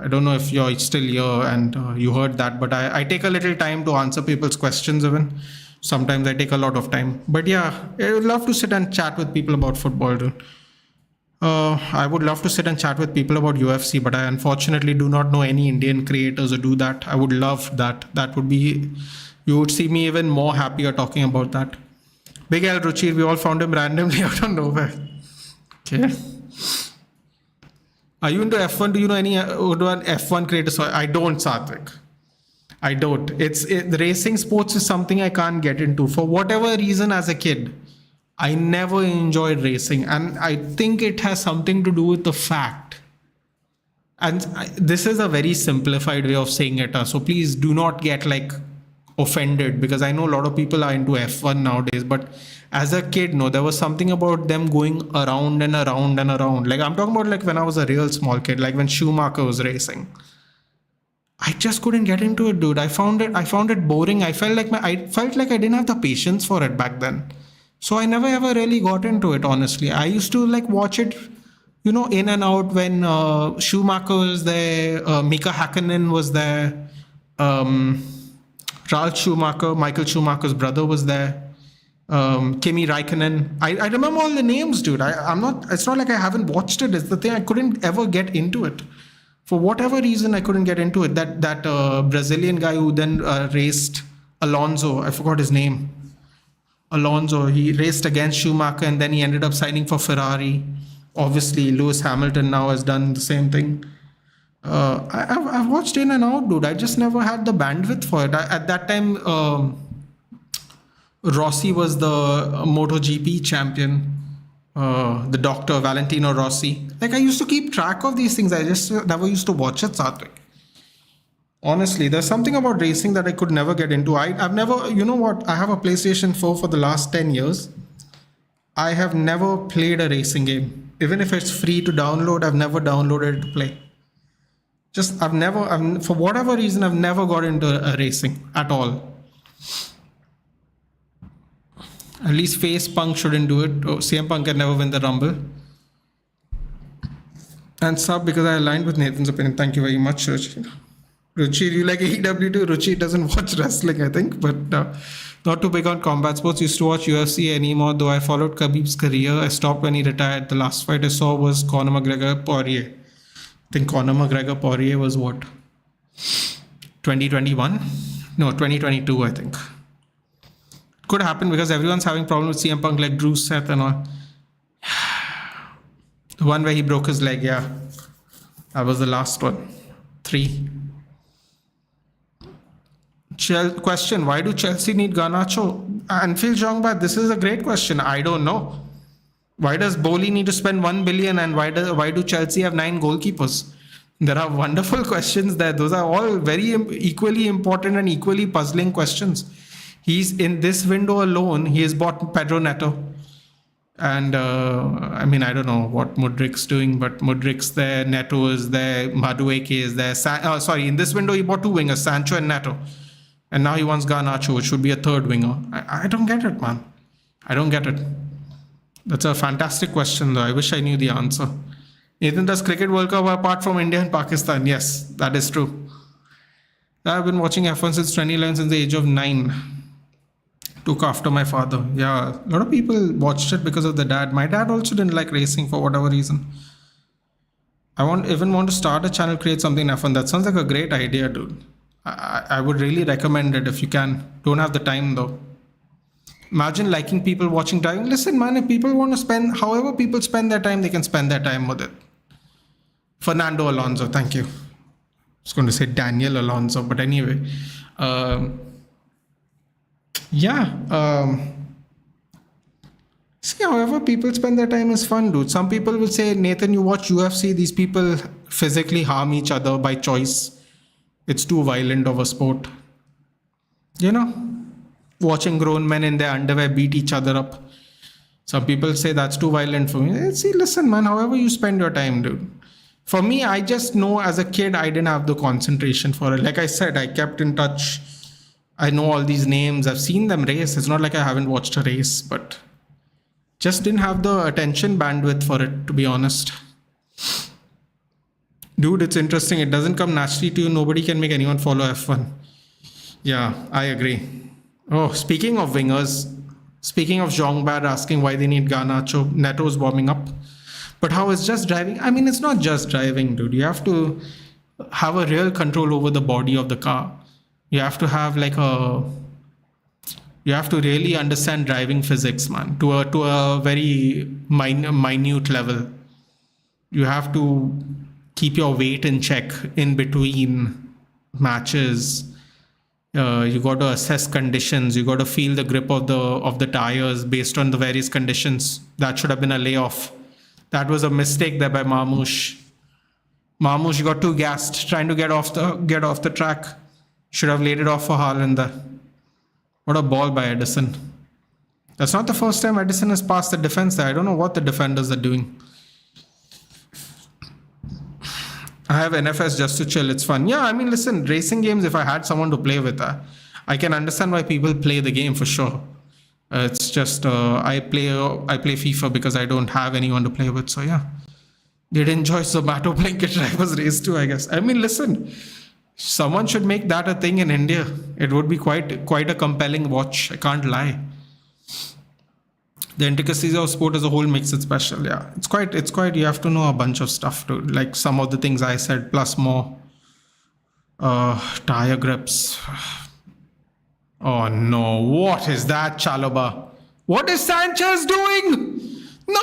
I don't know if you're still here and you heard that, but I take a little time to answer people's questions even. Sometimes I take a lot of time. But yeah, I would love to sit and chat with people about football. I would love to sit and chat with people about UFC, but I unfortunately do not know any Indian creators who do that. I would love that. That would be, you would see me even more happier talking about that. Big L Ruchir, we all found him randomly out of nowhere. Okay. Are you into F1? Do you know any F1 creators? I don't, Satvik. I don't. The racing sports is something I can't get into. For whatever reason as a kid, I never enjoyed racing. And I think it has something to do with the fact. And this is a very simplified way of saying it. So please do not get offended, because I know a lot of people are into F1 nowadays, but as a kid, no, there was something about them going around and around and around. I'm talking about when I was a real small kid, when Schumacher was racing. I just couldn't get into it, dude. I found it boring. I felt like I didn't have the patience for it back then. So I never ever really got into it, honestly. I used to watch it, in and out when Schumacher was there, Mika Hakkinen was there, Ralf Schumacher, Michael Schumacher's brother was there. Kimi Räikkönen. I remember all the names, dude. It's not like I haven't watched it. It's the thing, I couldn't ever get into it. For whatever reason, I couldn't get into it. That Brazilian guy who then raced Alonso, I forgot his name. Alonso, he raced against Schumacher and then he ended up signing for Ferrari. Obviously, Lewis Hamilton now has done the same thing. I've watched in and out, dude. I just never had the bandwidth for it. At that time, Rossi was the MotoGP champion, the doctor, Valentino Rossi. I used to keep track of these things. I just never used to watch it, Satvik. Honestly, there's something about racing that I could never get into. I've never, you know what? I have a PlayStation 4 for the last 10 years. I have never played a racing game. Even if it's free to download, I've never downloaded it to play. For whatever reason, I've never got into a racing at all. At least Face Punk shouldn't do it. CM Punk can never win the Rumble. And sub because I aligned with Nathan's opinion. Thank you very much, Ruchi. Ruchi, you like AEW too? Ruchi doesn't watch wrestling, I think. But not too big on combat sports. Used to watch UFC anymore, though I followed Khabib's career. I stopped when he retired. The last fight I saw was Conor McGregor-Poirier. I think Conor McGregor-Poirier was what? 2021? No, 2022, I think. Could happen because everyone's having problems with CM Punk, like Drew Seth and all. The one where he broke his leg, yeah. That was the last one. 3. Question, why do Chelsea need Garnacho? And Phil Jongbat, this is a great question. I don't know. Why does Bowley need to spend 1 billion and why do Chelsea have 9 goalkeepers? There are wonderful questions there. Those are all very equally important and equally puzzling questions. He's in this window alone, he has bought Pedro Neto. And I mean, I don't know what Mudrik's doing, but Mudrik's there, Neto is there, Madueke is there. Sorry, in this window, he bought two wingers, Sancho and Neto. And now he wants Garnacho, which should be a third winger. I don't get it, man. I don't get it. That's a fantastic question, though. I wish I knew the answer. Nathan, does Cricket World Cup apart from India and Pakistan? Yes, that is true. I've been watching F1 since 2011, since the age of 9. Took after my father. Yeah, a lot of people watched it because of the dad. My dad also didn't like racing for whatever reason. I even want to start a channel, create something in F1. That sounds like a great idea, dude. I would really recommend it if you can. Don't have the time though. Imagine liking people watching driving. Listen, man, if people want to spend, however people spend their time, they can spend their time with it. Fernando Alonso, thank you. I was going to say Daniel Alonso, but anyway. See, however people spend their time is fun, dude. Some people will say, Nathan, you watch UFC, these people physically harm each other by choice. It's too violent of a sport. You know, watching grown men in their underwear beat each other up. Some people say that's too violent for me. See, listen, man, however you spend your time, dude. For me, I just know as a kid, I didn't have the concentration for it. Like I said, I kept in touch. I know all these names. I've seen them race. It's not like I haven't watched a race, but just didn't have the attention bandwidth for it, to be honest. Dude, it's interesting. It doesn't come naturally to you. Nobody can make anyone follow F1. Yeah, I agree. Oh, speaking of wingers, speaking of Jongbad asking why they need Garnacho, Neto's warming up. But how is just driving? I mean, it's not just driving, dude. You have to have a real control over the body of the car. You have to have you have to really understand driving physics, man, to a very minute level. You have to keep your weight in check in between matches. You got to assess conditions. You got to feel the grip of the tires based on the various conditions. That should have been a layoff. That was a mistake there by Marmoush. Marmoush got too gassed trying to get off the track. Should have laid it off for Haaland there. What a ball by Edison. That's not the first time Edison has passed the defense there. I don't know what the defenders are doing. I have NFS just to chill. It's fun. Yeah, I mean, listen, racing games, if I had someone to play with, I can understand why people play the game for sure. It's just I play FIFA because I don't have anyone to play with. So yeah, did enjoy Zomato blanket drivers race too, I guess. I mean, listen, someone should make that a thing in India. It would be quite a compelling watch. I can't lie. The intricacies of sport as a whole makes it special. Yeah, it's quite. You have to know a bunch of stuff too, like some of the things I said plus more. Tire grips. Oh no! What is that, Chalobah? What is Sanchez doing? No,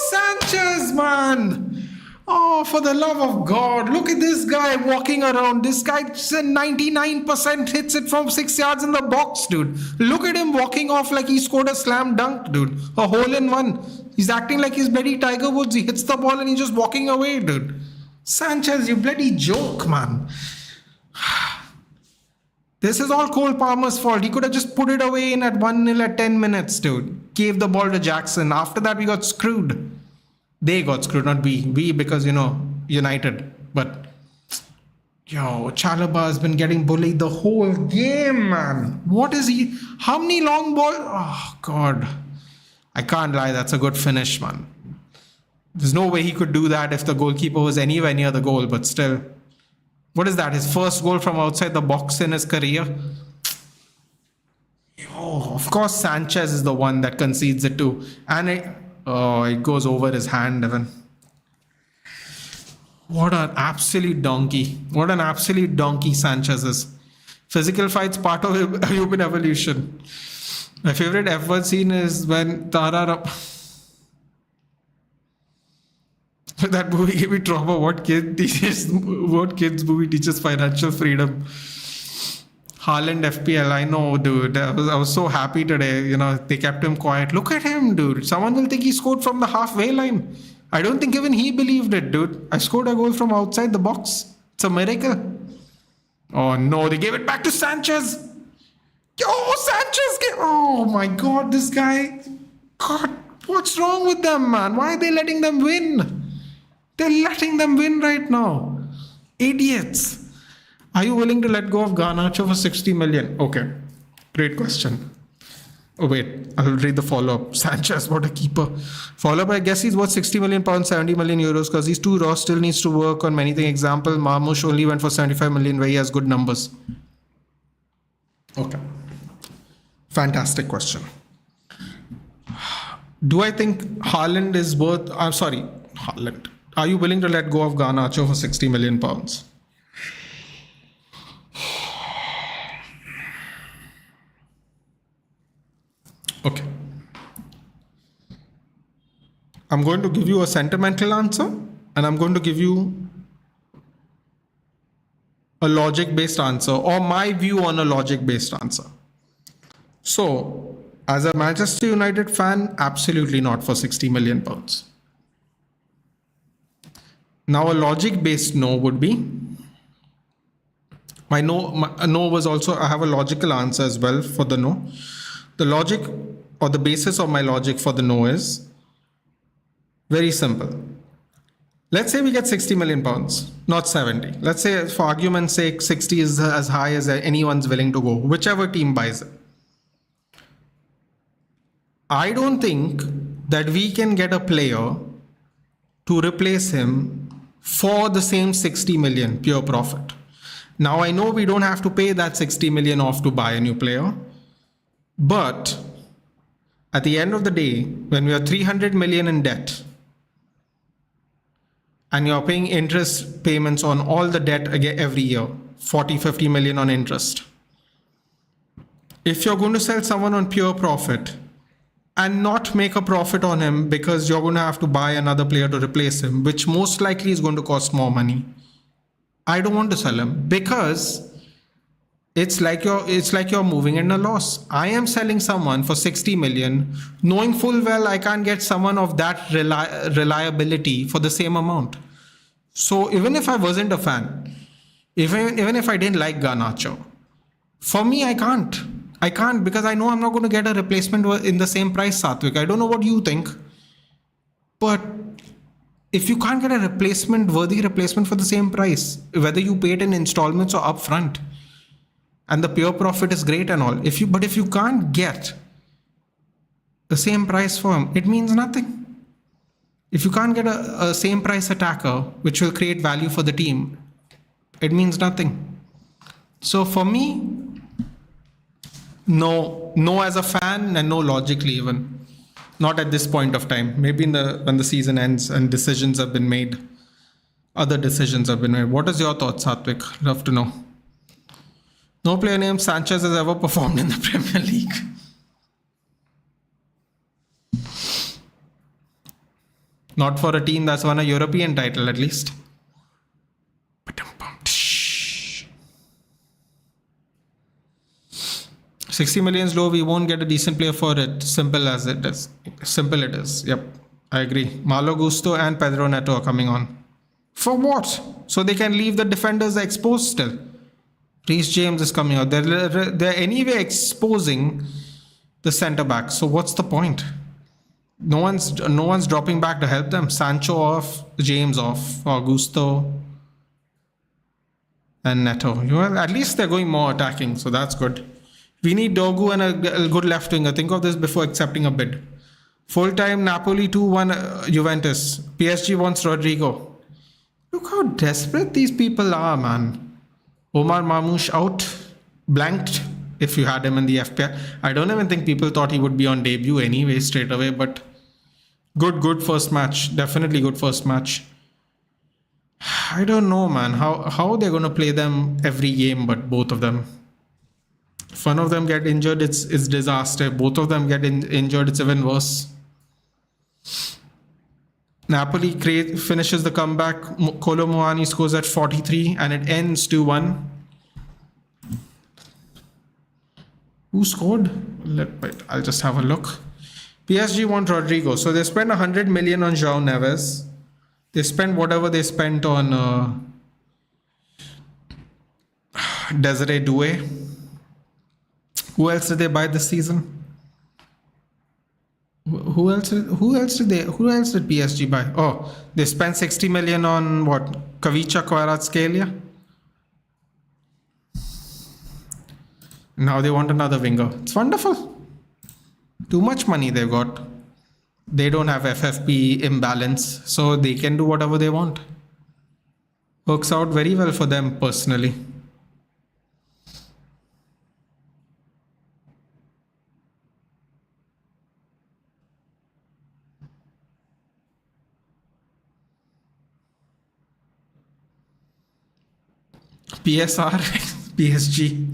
Sanchez, man! Oh, for the love of God! Look at this guy walking around. This guy 99% hits it from 6 yards in the box, dude. Look at him walking off like he scored a slam dunk, dude. A hole in one. He's acting like he's bloody Tiger Woods. He hits the ball and he's just walking away, dude. Sanchez, you bloody joke, man. This is all Cole Palmer's fault. He could have just put it away in at 1-0 at 10 minutes, dude. Gave the ball to Jackson. After that, we got screwed. They got screwed, not we. We because, United. But, Chalobah has been getting bullied the whole game, man. What is he? How many long balls? Oh, God. I can't lie. That's a good finish, man. There's no way he could do that if the goalkeeper was anywhere near the goal, but still. What is that? His first goal from outside the box in his career? Of course, Sanchez is the one that concedes it too. And it goes over his hand even. What an absolute donkey. What an absolute donkey Sanchez is. Physical fights part of human evolution. My favorite F1 scene is when Tara... That movie gave me trauma. What kids movie teaches financial freedom? Haaland FPL. I know, dude. I was so happy today. They kept him quiet. Look at him, dude. Someone will think he scored from the halfway line. I don't think even he believed it, dude. I scored a goal from outside the box. It's a miracle. Oh no, they gave it back to Sanchez. Sanchez! Oh my God, this guy. God. What's wrong with them, man? Why are they letting them win? They're letting them win right now. Idiots. Are you willing to let go of Garnacho for 60 million? Okay. Great question. Oh, wait. I'll read the follow-up. Sanchez, what a keeper. Follow-up, I guess he's worth 60 million pounds, 70 million euros because he's too raw, still needs to work on many things. Example, Marmoush only went for 75 million where he has good numbers. Okay. Fantastic question. Do I think Haaland is worth... I'm sorry, Haaland. Are you willing to let go of Garnacho for 60 million pounds? Okay. I'm going to give you a sentimental answer and I'm going to give you a logic-based answer or my view on a logic-based answer. So, as a Manchester United fan, absolutely not for 60 million pounds. Now, a logic-based no would be... My no was also... I have a logical answer as well for the no. The logic or the basis of my logic for the no is very simple. Let's say we get 60 million pounds, not 70. Let's say, for argument's sake, 60 is as high as anyone's willing to go, whichever team buys it. I don't think that we can get a player to replace him for the same 60 million pure profit. Now, I know we don't have to pay that 60 million off to buy a new player, but at the end of the day, when we are 300 million in debt and you're paying interest payments on all the debt every year, 40, 50 million on interest. If you're going to sell someone on pure profit and not make a profit on him because you're going to have to buy another player to replace him, which most likely is going to cost more money, I don't want to sell him because it's like you're moving in a loss. I am selling someone for 60 million, knowing full well I can't get someone of that reliability for the same amount. So even if I wasn't a fan, even if I didn't like Garnacho, for me, I can't because I know I'm not going to get a replacement in the same price, Satwik. I don't know what you think, but if you can't get a worthy replacement for the same price, whether you pay it in installments or upfront, and the pure profit is great and all, if you can't get the same price for him, it means nothing. If you can't get a same price attacker, which will create value for the team, it means nothing. So for me, no as a fan and no logically even. Not at this point of time. Maybe when the season ends and decisions have been made. Other decisions have been made. What is your thoughts, Satwik? Love to know. No player named Sanchez has ever performed in the Premier League. Not for a team that's won a European title, at least. 60 million is low. We won't get a decent player for it. Simple as it is. Simple it is. Yep. I agree. Malo Gusto and Pedro Neto are coming on. For what? So they can leave the defenders exposed still. Reece James is coming out. They're anyway exposing the centre back. So what's the point? No one's dropping back to help them. Sancho off, James off, Augusto and Neto. Well, at least they're going more attacking, so that's good. We need Dogu and a good left winger. Think of this before accepting a bid. Full-time Napoli 2-1 Juventus. PSG wants Rodrigo. Look how desperate these people are, man. Omar Marmoush out, blanked if you had him in the FPL. I don't even think people thought he would be on debut anyway straight away, but good first match. Definitely good first match. I don't know, man, how they're going to play them every game, but both of them. If one of them get injured, it's disaster. Both of them get injured, it's even worse. Napoli finishes the comeback. Kolo Muani scores at 43 and it ends 2-1. Who scored? I'll just have a look. PSG want Rodrigo. So they spent 100 million on João Neves. They spent whatever they spent on Desiree Doué. Who else did they buy this season? Who else did PSG buy? Oh, they spent 60 million on what? Kavicha Kvaratskhelia. Now they want another winger. It's wonderful. Too much money they've got. They don't have FFP imbalance, so they can do whatever they want. Works out very well for them personally. PSR, PSG.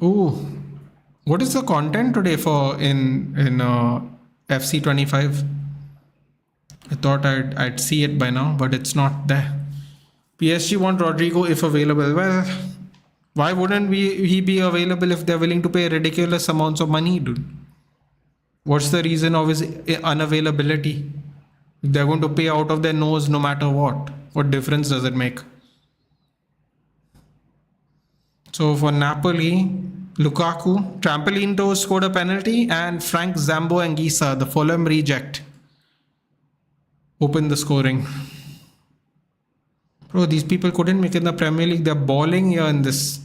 Oh, what is the content today for in FC25? I thought I'd see it by now, but it's not there. PSG want Rodrigo if available. Well, why wouldn't he be available if they're willing to pay ridiculous amounts of money, dude? What's the reason of his unavailability? If they're going to pay out of their nose no matter what difference does it make? So for Napoli, Lukaku, trampoline toe scored a penalty, and Frank Zambo Anguissa, the Fulham reject, opened the scoring. Bro, these people couldn't make it in the Premier League. They're balling here in this.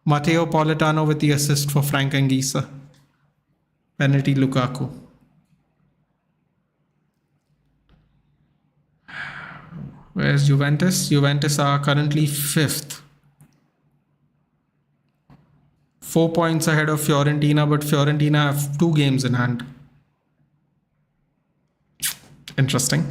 Matteo Politano with the assist for Frank Anguissa. Penalty Lukaku. Where's Juventus? Juventus are currently 5th. 4 points ahead of Fiorentina, but Fiorentina have 2 games in hand. Interesting.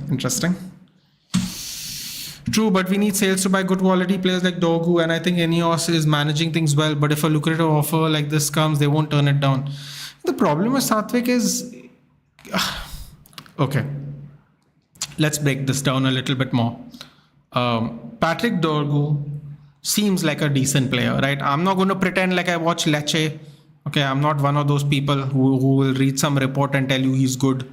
True, but we need sales to buy good quality players like Dogu, and I think Ineos is managing things well. But if a lucrative offer like this comes, they won't turn it down. The problem with Satvik is... Okay. Let's break this down a little bit more. Patrick Dorgu seems like a decent player, right? I'm not going to pretend like I watch Lecce. Okay, I'm not one of those people who will read some report and tell you he's good.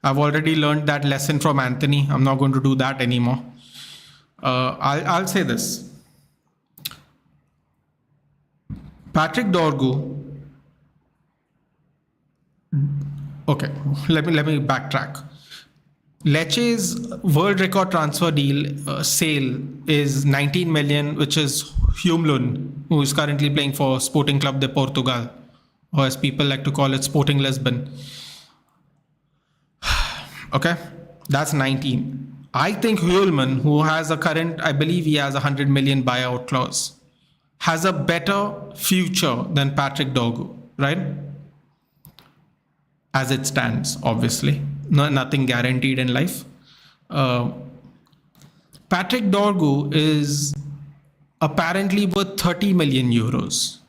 I've already learned that lesson from Anthony. I'm not going to do that anymore. I'll say this. Patrick Dorgu. Okay, let me backtrack. Lecce's world record transfer deal sale is 19 million, which is Humlun, who is currently playing for Sporting Club de Portugal, or as people like to call it, Sporting Lisbon. Okay, that's 19. I think Hulman, who has a current, I believe he has a 100 million buyout clause, has a better future than Patrick Dorgu, right? As it stands, obviously. Nothing guaranteed in life. Patrick Dorgu is apparently worth 30 million euros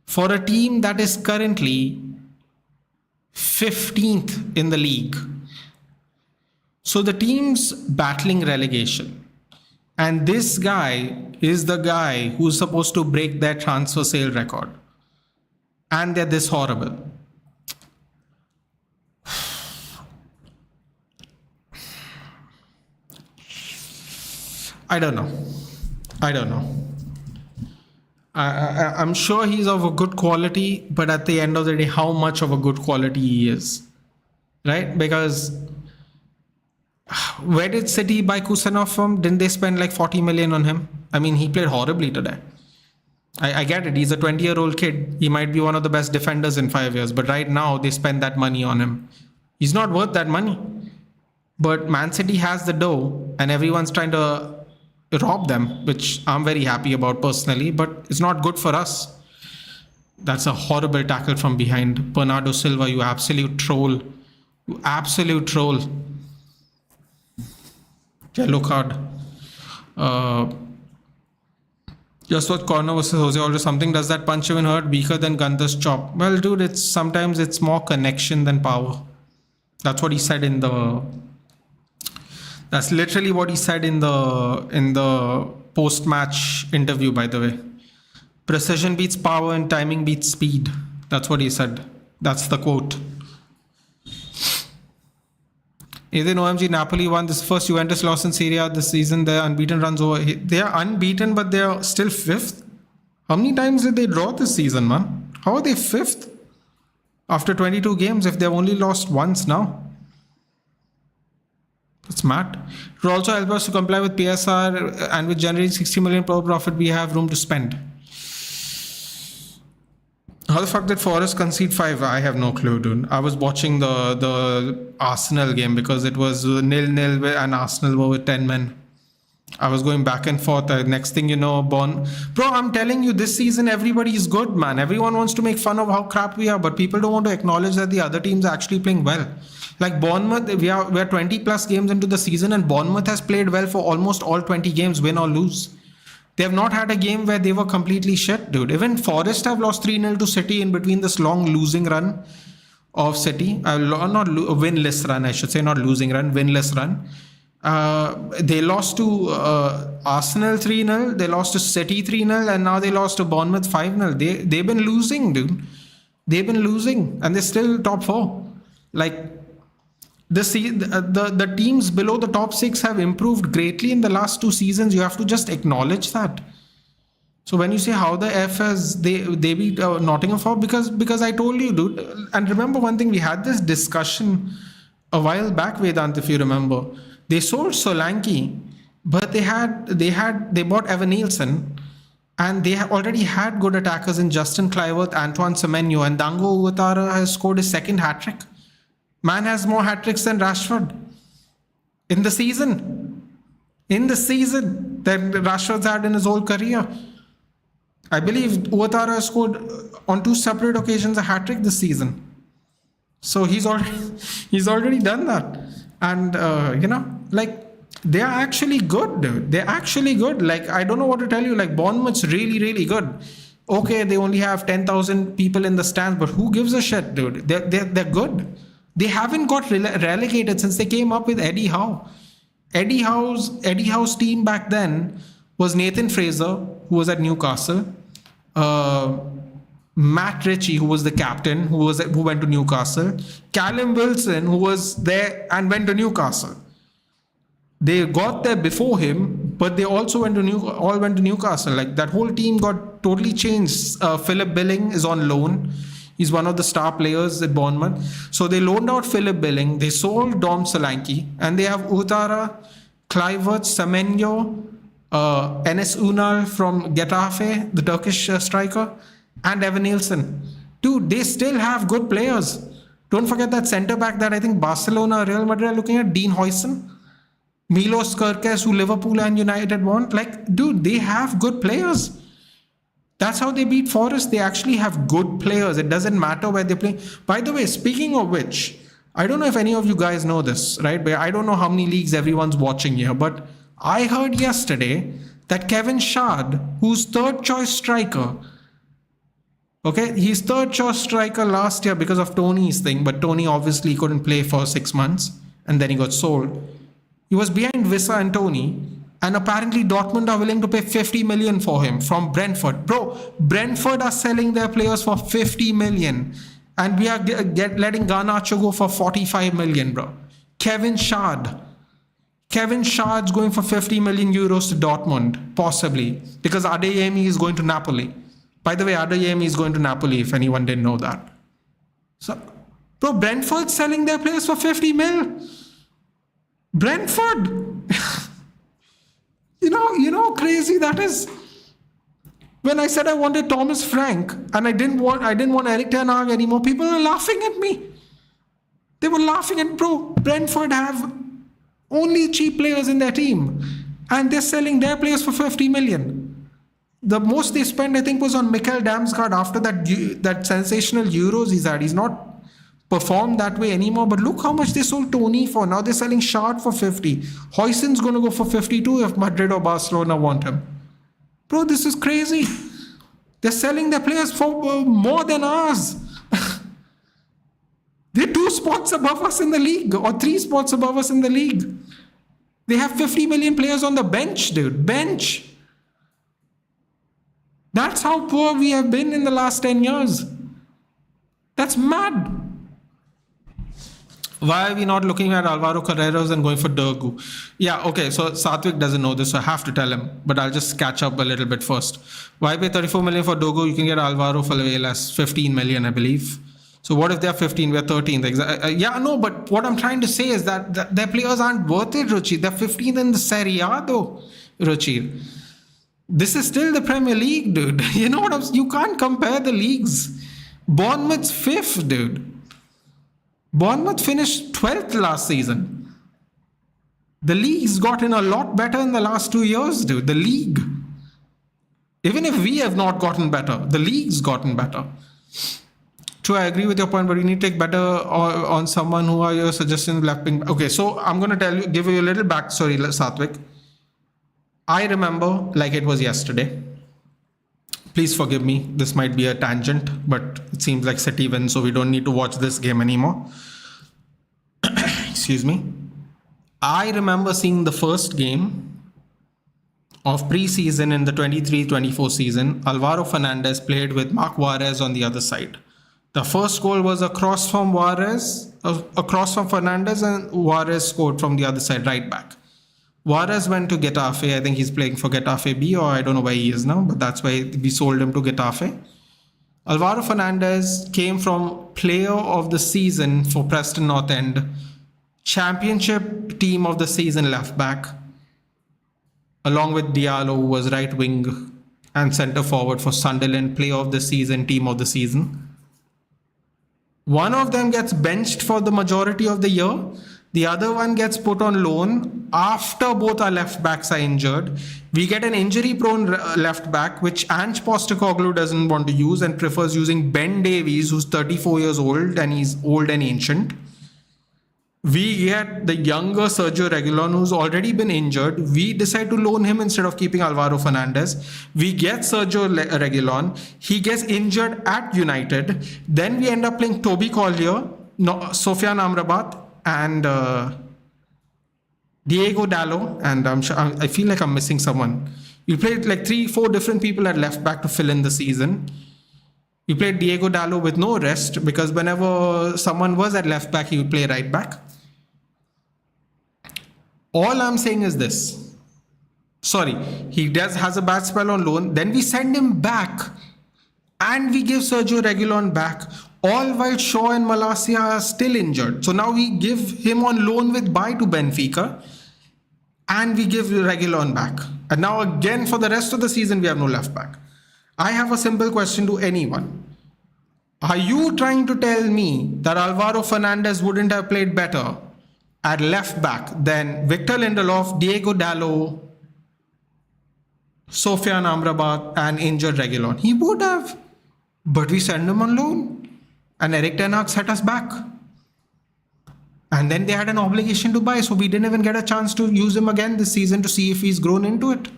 for a team that is currently 15th in the league. So the team's battling relegation. And this guy is the guy who's supposed to break their transfer sale record. And they're this horrible. I don't know. I'm sure he's of a good quality, but at the end of the day, how much of a good quality he is, right? Because where did City buy Kusanov from? Didn't they spend like 40 million on him? I mean, he played horribly today. I get it. He's a 20-year-old kid. He might be one of the best defenders in 5 years, but right now they spend that money on him. He's not worth that money. But Man City has the dough, and everyone's trying to rob them, which I'm very happy about personally, but it's not good for us. That's a horrible tackle from behind. Bernardo Silva, you absolute troll. You absolute troll. Yellow card. Just what corner versus Jose Aldo, something does that punch even hurt weaker than Gunther's chop? Well, dude, sometimes it's more connection than power. That's what he said in the... That's literally what he said in the post-match interview, by the way. Precision beats power and timing beats speed. That's what he said. That's the quote. Even OMG, Napoli won this first Juventus loss in Serie A this season. Their unbeaten runs over. They are unbeaten, but they are still 5th. How many times did they draw this season, man? How are they 5th? After 22 games, if they've only lost once now. That's mad. It will also help us to comply with PSR, and with generating 60 million per profit, we have room to spend. How the fuck did Forest concede 5? I have no clue, dude. I was watching the Arsenal game because it was 0-0 and Arsenal were with 10 men. I was going back and forth. Next thing you know, Bro, I'm telling you, this season everybody is good, man. Everyone wants to make fun of how crap we are, but people don't want to acknowledge that the other teams are actually playing well. Like Bournemouth, we are 20 plus games into the season, and Bournemouth has played well for almost all 20 games, win or lose. They have not had a game where they were completely shit, dude. Even Forest have lost 3-0 to City in between this long losing run of City. Winless run, I should say, not losing run, winless run. They lost to Arsenal 3-0, they lost to City 3-0, and now they lost to Bournemouth 5-0. They've been losing, dude. They've been losing, and they're still top 4. Like, the teams below the top 6 have improved greatly in the last 2 seasons. You have to just acknowledge that. So when you say how the F has they beat Nottingham Forest, because I told you, dude. And remember one thing, we had this discussion a while back, Vedant, if you remember. They sold Solanke, but they bought Evan Nielsen, and they already had good attackers in Justin Kluivert, Antoine Semenyo, and Dango Ouattara has scored his second hat-trick. Man has more hat-tricks than Rashford in the season. Than Rashford's had in his whole career. I believe Ouattara has scored on 2 separate occasions a hat-trick this season. So he's already done that. And, they're actually good, dude. They're actually good. Like, I don't know what to tell you. Like, Bournemouth's really, really good. Okay, they only have 10,000 people in the stands, but who gives a shit, dude? They're good. They haven't got relegated since they came up with Eddie Howe. Eddie Howe's team back then was Nathan Fraser, who was at Newcastle, Matt Ritchie, who was the captain, who went to Newcastle, Callum Wilson, who was there and went to Newcastle. They got there before him, but they also went to Newcastle. Like, that whole team got totally changed. Philip Billing is on loan. He's one of the star players at Bournemouth. So they loaned out Philip Billing. They sold Dom Solanke, and they have Ouattara, Kluivert, Semenyo, Enes Unal from Getafe, the Turkish striker, and Evan Nielsen. Dude, they still have good players. Don't forget that centre back that I think Barcelona, Real Madrid are looking at, Dean Huijsen, Milos Kerkez, who Liverpool and United want. Like, dude, they have good players. That's how they beat Forest. They actually have good players. It doesn't matter where they play. By the way, speaking of which, I don't know if any of you guys know this, right? But I don't know how many leagues everyone's watching here, but I heard yesterday that Kevin Schad, who's third choice striker, okay, he's third choice striker last year because of Tony's thing, but Tony obviously couldn't play for 6 months and then he got sold. He was behind Wissa and Tony, and apparently Dortmund are willing to pay 50 million for him from Brentford. Bro, Brentford are selling their players for 50 million, and we are letting Garnacho go for 45 million, bro. Kevin Schad's going for 50 million euros to Dortmund, possibly, because Adeyemi is going to Napoli. By the way, Adeyemi is going to Napoli, if anyone didn't know that. So, bro, Brentford's selling their players for 50 mil. Brentford! You know how crazy that is? When I said I wanted Thomas Frank and I didn't want Eric Ten Hag anymore, people were laughing at me. They were laughing at, bro, Brentford have only cheap players in their team and they're selling their players for 50 million. The most they spent, I think, was on Mikkel Damsgaard after that sensational Euros he's had. He's not performed that way anymore, but look how much they sold Tony for. Now they're selling Schad for 50. Huijsen's going to go for 52 if Madrid or Barcelona want him. Bro, this is crazy. They're selling their players for more than ours. They're 2 spots above us in the league, or 3 spots above us in the league. They have 50 million players on the bench, dude. Bench. That's how poor we have been in the last 10 years. That's mad. Why are we not looking at Alvaro Carreras and going for Dergu? Yeah, okay, so Satvik doesn't know this, so I have to tell him, but I'll just catch up a little bit first. Why pay 34 million for Dogu? You can get Alvaro for less 15 million, I believe. So what if they're 15, we're 13th? Yeah, no, but what I'm trying to say is that their players aren't worth it, Ruchi. They're 15th in the Serie A, though, Ruchi. This is still the Premier League, dude. You know what I'm saying? You can't compare the leagues. Bournemouth's 5th, dude. Bournemouth finished 12th last season. The league's gotten a lot better in the last 2 years, dude. The league. Even if we have not gotten better, the league's gotten better. True, I agree with your point, but you need to take better on someone who are your suggestions left wing. Okay, so I'm going to give you a little backstory, Satvik. I remember like it was yesterday. Please forgive me. This might be a tangent, but it seems like City wins, so we don't need to watch this game anymore. Excuse me. I remember seeing the first game of pre-season in the 23-24 season. Alvaro Fernandez played with Marc Juarez on the other side. The first goal was a cross from Fernandez, and Juarez scored from the other side, right back. Juarez went to Getafe. I think he's playing for Getafe B, or I don't know where he is now, but that's why we sold him to Getafe. Alvaro Fernandez came from player of the season for Preston North End, championship team of the season left back, along with Diallo, who was right wing and centre forward for Sunderland, player of the season, team of the season. One of them gets benched for the majority of the year. The other one gets put on loan after both our left backs are injured. We get an injury-prone left back, which Ange Postecoglou doesn't want to use and prefers using Ben Davies, who's 34 years old and he's old and ancient. We get the younger Sergio Reguilon, who's already been injured. We decide to loan him instead of keeping Alvaro Fernandez. We get Sergio Reguilon. He gets injured at United. Then we end up playing Toby Collier, Sofiane Amrabat, and Diego Dallo. And I feel like I'm missing someone. We played like 3-4 different people at left back to fill in the season. We played Diego Dallo with no rest because whenever someone was at left back, he would play right back. All I'm saying is this. Sorry, he has a bad spell on loan. Then we send him back and we give Sergio Reguilon back. All while Shaw and Malacia are still injured. So now we give him on loan with buy to Benfica and we give Reguilon back. And now again for the rest of the season, we have no left back. I have a simple question to anyone. Are you trying to tell me that Alvaro Fernandez wouldn't have played better at left back than Victor Lindelof, Diego Dallo, Sofiane Amrabat and injured Reguilon? He would have. But we sent him on loan. And Erik ten Hag set us back. And then they had an obligation to buy. So we didn't even get a chance to use him again this season to see if he's grown into it.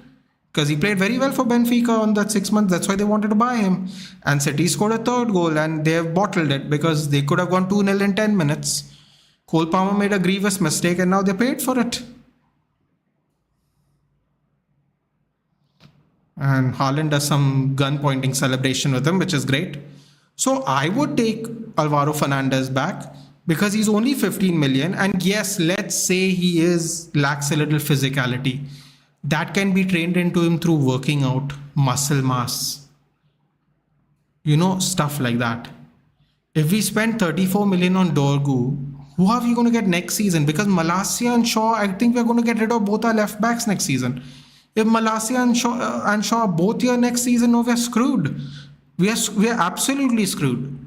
Because he played very well for Benfica on that 6 months. That's why they wanted to buy him. And City scored a third goal and they have bottled it because they could have gone 2-0 in 10 minutes. Cole Palmer made a grievous mistake and now they paid for it. And Haaland does some gun pointing celebration with him, which is great. So I would take Alvaro Fernandez back because he's only 15 million. And yes, let's say he lacks a little physicality. That can be trained into him through working out, muscle mass, stuff like that. If we spend 34 million on Dorgu, who are we going to get next season? Because Malacia and Shaw, I think we're going to get rid of both our left backs next season. If Malacia and Shaw are both here next season, no, we're screwed. We are absolutely screwed.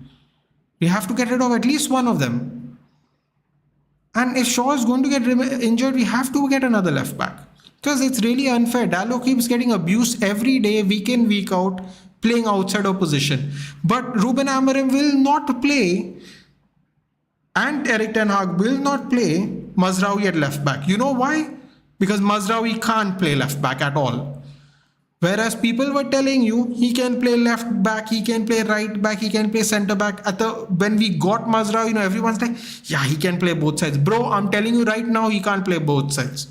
We have to get rid of at least one of them. And if Shaw is going to get injured, we have to get another left back. Because it's really unfair. Dallo keeps getting abused every day, week in, week out, playing outside opposition. But Ruben Amorim will not play and Erik ten Hag will not play Mazraoui at left back. You know why? Because Mazraoui can't play left back at all. Whereas people were telling you he can play left back, he can play right back, he can play centre back. When we got Mazraoui, everyone's like, yeah, he can play both sides. Bro, I'm telling you right now, he can't play both sides.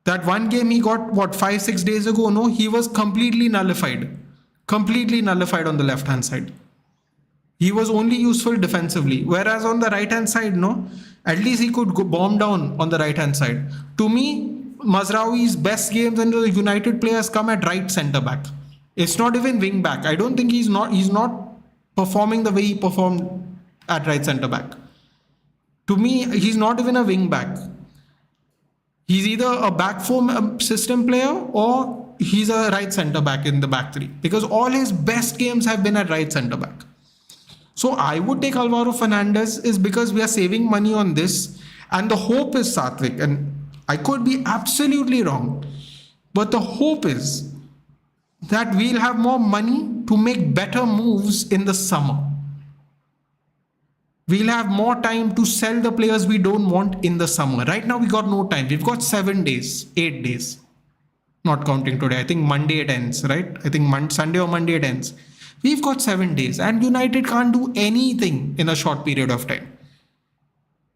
That one game he got, 5-6 days ago, no, he was completely nullified. Completely nullified on the left-hand side. He was only useful defensively. Whereas on the right-hand side, no, at least he could go bomb down on the right-hand side. To me, Mazraoui's best games under the United players come at right centre-back. It's not even wing-back. I don't think he's not performing the way he performed at right centre back. To me, he's not even a wing back. He's either a back four system player or he's a right centre back in the back three, because all his best games have been at right centre back. So I would take Alvaro Fernandez is because we are saving money on this, and the hope is Satvik, and I could be absolutely wrong, but the hope is that we'll have more money to make better moves in the summer. We'll have more time to sell the players we don't want in the summer. Right now, we got no time. We've got 7 days, 8 days. Not counting today. I think Monday it ends, right? I think Sunday or Monday it ends. We've got 7 days, and United can't do anything in a short period of time.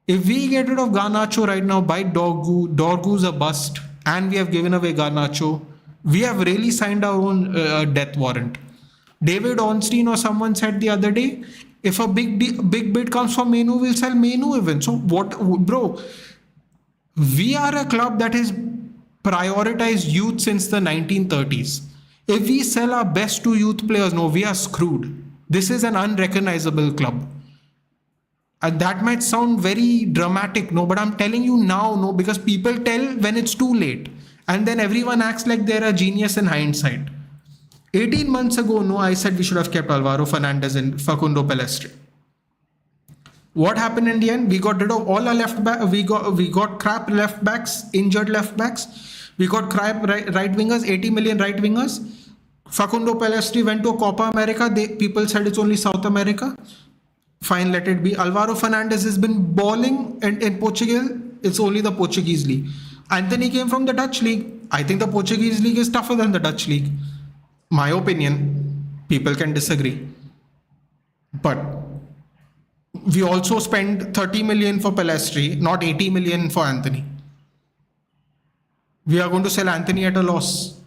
If we get rid of Garnacho right now by Dorgu's a bust, and we have given away Garnacho, we have really signed our own death warrant. David Ornstein or someone said the other day, if a big bid comes for Menu, we'll sell Menu even. So what, bro? We are a club that has prioritized youth since the 1930s. If we sell our best to youth players, no, we are screwed. This is an unrecognizable club. And that might sound very dramatic, no, but I'm telling you now, no, because people tell when it's too late. And then everyone acts like they're a genius in hindsight. 18 months ago, no, I said we should have kept Alvaro Fernandez and Facundo Pellistri. What happened in the end? We got rid of all our left back. We got crap left backs, injured left backs. We got crap right wingers, 80 million right wingers. Facundo Pellistri went to Copa America. People said it's only South America. Fine, let it be. Alvaro Fernandez has been balling in Portugal. It's only the Portuguese league. Anthony came from the Dutch league. I think the Portuguese league is tougher than the Dutch league. My opinion, people can disagree. But we also spend 30 million for Pellistri, not 80 million for Anthony. We are going to sell Anthony at a loss.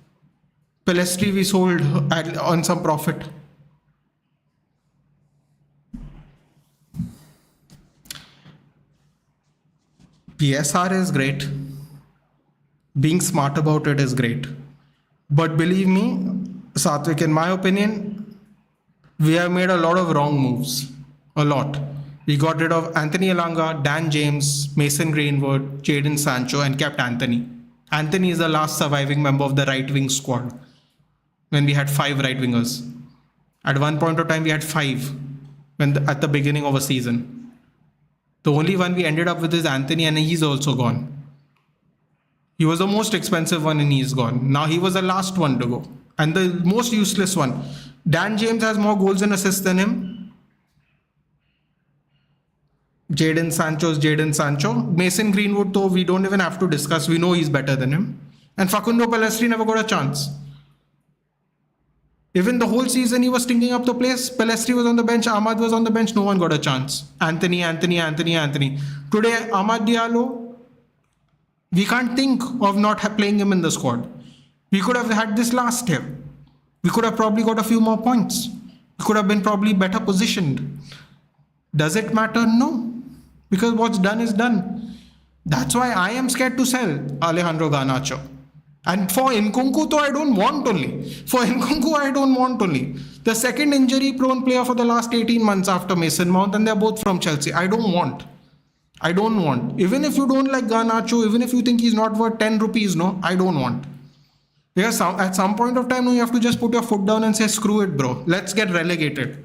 Pellistri we sold on some profit. PSR is great. Being smart about it is great. But believe me, Satvik, in my opinion, we have made a lot of wrong moves. A lot. We got rid of Anthony Elanga, Dan James, Mason Greenwood, Jadon Sancho, and kept Anthony. Anthony is the last surviving member of the right wing squad when we had 5 right wingers. At one point of time, we had 5 at the beginning of a season. The only one we ended up with is Anthony, and he's also gone. He was the most expensive one and he's gone. Now he was the last one to go. And the most useless one. Dan James has more goals and assists than him. Jadon Sancho. Mason Greenwood, though, we don't even have to discuss. We know he's better than him. And Facundo Pellistri never got a chance. Even the whole season he was stinking up the place. Pellistri was on the bench. Ahmad was on the bench. No one got a chance. Anthony. Today, Ahmad Diallo, we can't think of not playing him in the squad. We could have had this last year. We could have probably got a few more points. We could have been probably better positioned. Does it matter? No. Because what's done is done. That's why I am scared to sell Alejandro Garnacho. And for Nkunku, though, I don't want only. The second injury-prone player for the last 18 months after Mason Mount, and they're both from Chelsea. I don't want. Even if you don't like Garnacho, even if you think he's not worth 10 rupees, no, I don't want. Because at some point of time, no, you have to just put your foot down and say, screw it, bro. Let's get relegated.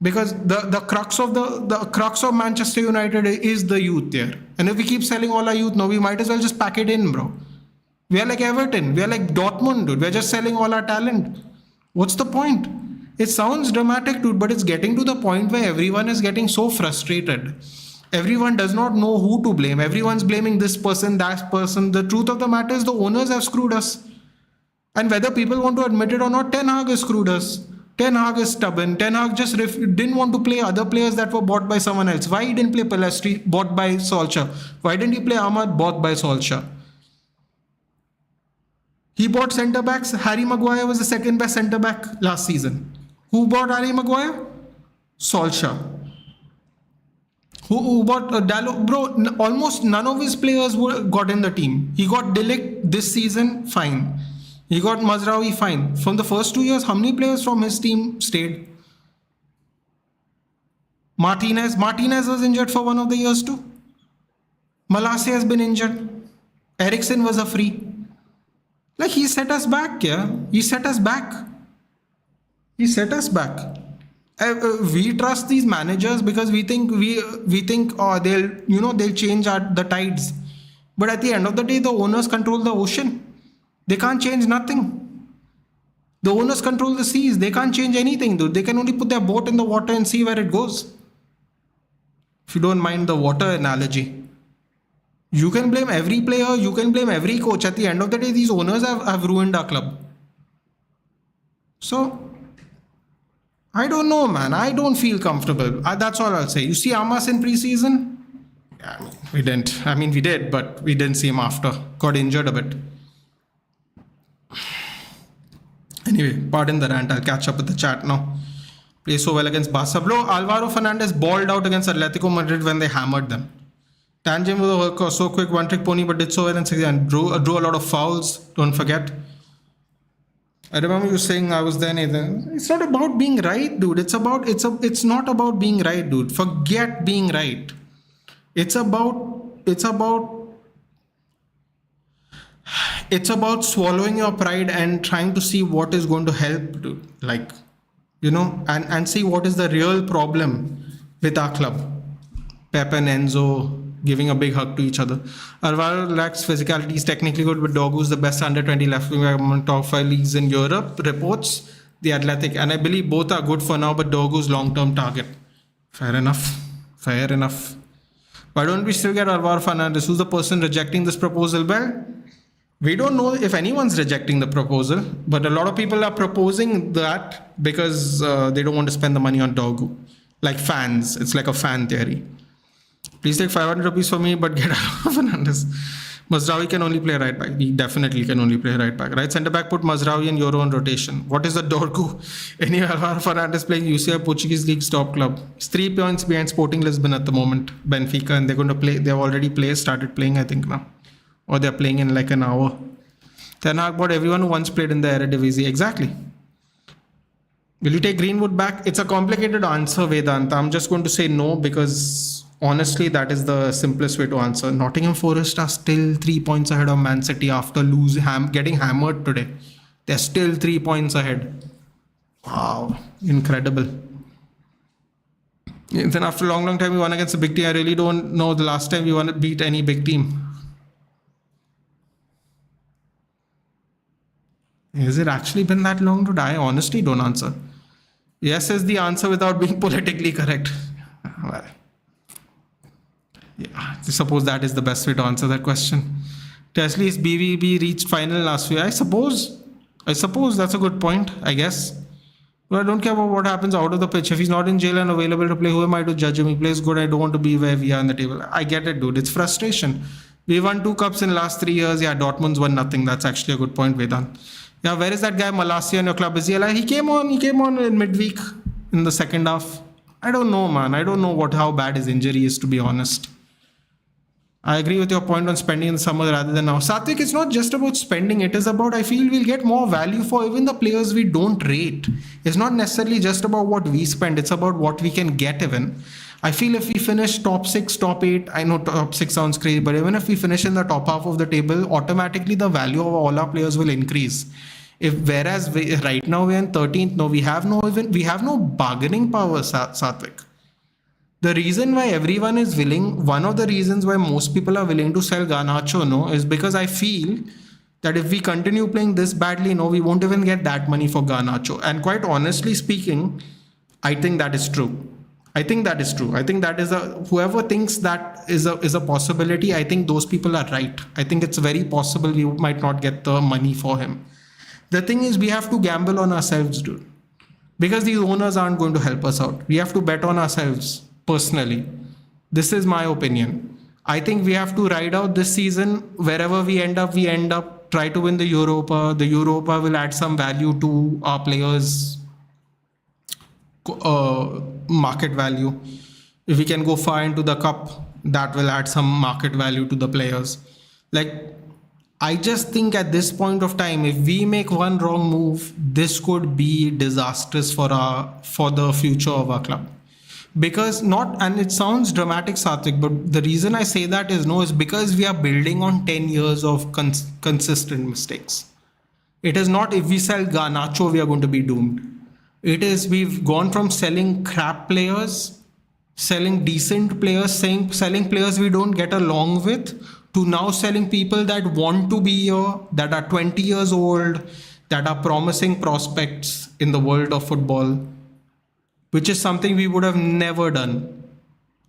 Because the crux of Manchester United is the youth there. And if we keep selling all our youth, no, we might as well just pack it in, bro. We are like Everton. We are like Dortmund, dude. We're just selling all our talent. What's the point? It sounds dramatic, dude, but it's getting to the point where everyone is getting so frustrated. Everyone does not know who to blame. Everyone's blaming this person, that person. The truth of the matter is the owners have screwed us. And whether people want to admit it or not, Ten Hag has screwed us. Ten Hag is stubborn. Ten Hag just didn't want to play other players that were bought by someone else. Why he didn't play Pellistri, bought by Solskjaer? Why didn't he play Ahmad, bought by Solskjaer? He bought centre backs. Harry Maguire was the second best centre back last season. Who bought Harry Maguire? Solskjaer. Who bought Dalot? Bro, almost none of his players got in the team. He got De Ligt this season, fine. He got Mazraoui, fine. From the first 2 years, how many players from his team stayed? Martinez was injured for one of the years too. Malacia has been injured. Ericsson was a free. Like, he set us back, yeah. He set us back. We trust these managers because we think oh, they'll change the tides. But at the end of the day, the owners control the ocean. They can't change nothing. The owners control the seas. They can't change anything, dude. They can only put their boat in the water and see where it goes. If you don't mind the water analogy. You can blame every player. You can blame every coach. At the end of the day, these owners have ruined our club. So, I don't know, man. I don't feel comfortable. That's all I'll say. You see Amas in preseason? Yeah, we didn't. We did, but we didn't see him after. Got injured a bit. Anyway, pardon the rant. I'll catch up with the chat now. Play so well against Barca. Bro, Alvaro Fernandez balled out against Atletico Madrid when they hammered them. Tangent was so quick, one-trick pony, but did so well and drew a lot of fouls. Don't forget. I remember you saying I was there, Nathan. It's not about being right, dude. It's not about being right, dude. Forget being right. It's about swallowing your pride and trying to see what is going to help, dude. Like, and see what is the real problem with our club. Pepe and Enzo giving a big hug to each other. Alvaro lacks physicality, is technically good, but Dogu's the best under 20 left wing among top 5 leagues in Europe. Reports The Athletic, and I believe both are good for now, but Dogu's long-term target. Fair enough. Why don't we still get Alvaro Fernandez? Who's the person rejecting this proposal? Well, we don't know if anyone's rejecting the proposal, but a lot of people are proposing that because they don't want to spend the money on Dogu. Like fans. It's like a fan theory. Please take 500 rupees for me, but get Alvaro Fernandez. Mazraoui can only play right back. He definitely can only play right back. Right centre back, put Mazraoui and Euro on rotation. What is the Dorgu? Anyway, Alvaro Fernandez playing UCI Portuguese League's top club. It's 3 points behind Sporting Lisbon at the moment, Benfica, and they're going to play. They've already started playing, I think now. Or they're playing in like an hour. Ten Hag bought everyone who once played in the Eredivisie. Exactly. Will you take Greenwood back? It's a complicated answer, Vedanta. I'm just going to say no because honestly, that is the simplest way to answer. Nottingham Forest are still 3 points ahead of Man City after getting hammered today. They're still 3 points ahead. Wow. Incredible. Then after a long time we won against a big team. I really don't know the last time we beat any big team. Has it actually been that long to die? I honestly don't answer. Yes is the answer without being politically correct. Well, yeah, I suppose that is the best way to answer that question. Tesley's BVB reached final last week. I suppose that's a good point, I guess. But I don't care about what happens out of the pitch. If he's not in jail and available to play, who am I to judge him? He plays good. I don't want to be where we are on the table. I get it, dude. It's frustration. We won 2 cups in the last 3 years. Yeah, Dortmund's won nothing. That's actually a good point, Vedant. Yeah, where is that guy Malacia in your club? Is he alive? He came on in midweek in the second half. I don't know, man. I don't know how bad his injury is, to be honest. I agree with your point on spending in the summer rather than now. Satvik, it's not just about spending. It is about, I feel we'll get more value for even the players we don't rate. It's not necessarily just about what we spend. It's about what we can get even. I feel if we finish top 6, top 8, I know top 6 sounds crazy, but even if we finish in the top half of the table, automatically the value of all our players will increase. Whereas right now we're in 13th, we have no bargaining power, Satvik. The reason why everyone is willing, one of the reasons why most people are willing to sell Garnacho, is because I feel that if we continue playing this badly, we won't even get that money for Garnacho. And quite honestly speaking, I think that is true. I think that is whoever thinks that is a possibility, I think those people are right. I think it's very possible we might not get the money for him. The thing is, we have to gamble on ourselves, dude. Because these owners aren't going to help us out. We have to bet on ourselves, personally. This is my opinion. I think we have to ride out this season. Wherever we end up, try to win the Europa. The Europa will add some value to our players' market value. If we can go far into the cup, that will add some market value to the players. I just think at this point of time, if we make one wrong move, this could be disastrous for the future of our club. Because not, and it sounds dramatic, Satvik, but the reason I say that is because we are building on 10 years of consistent mistakes. It is not if we sell Garnacho, we are going to be doomed. It is we've gone from selling crap players, selling decent players, selling players we don't get along with, to now selling people that want to be here, that are 20 years old, that are promising prospects in the world of football, which is something we would have never done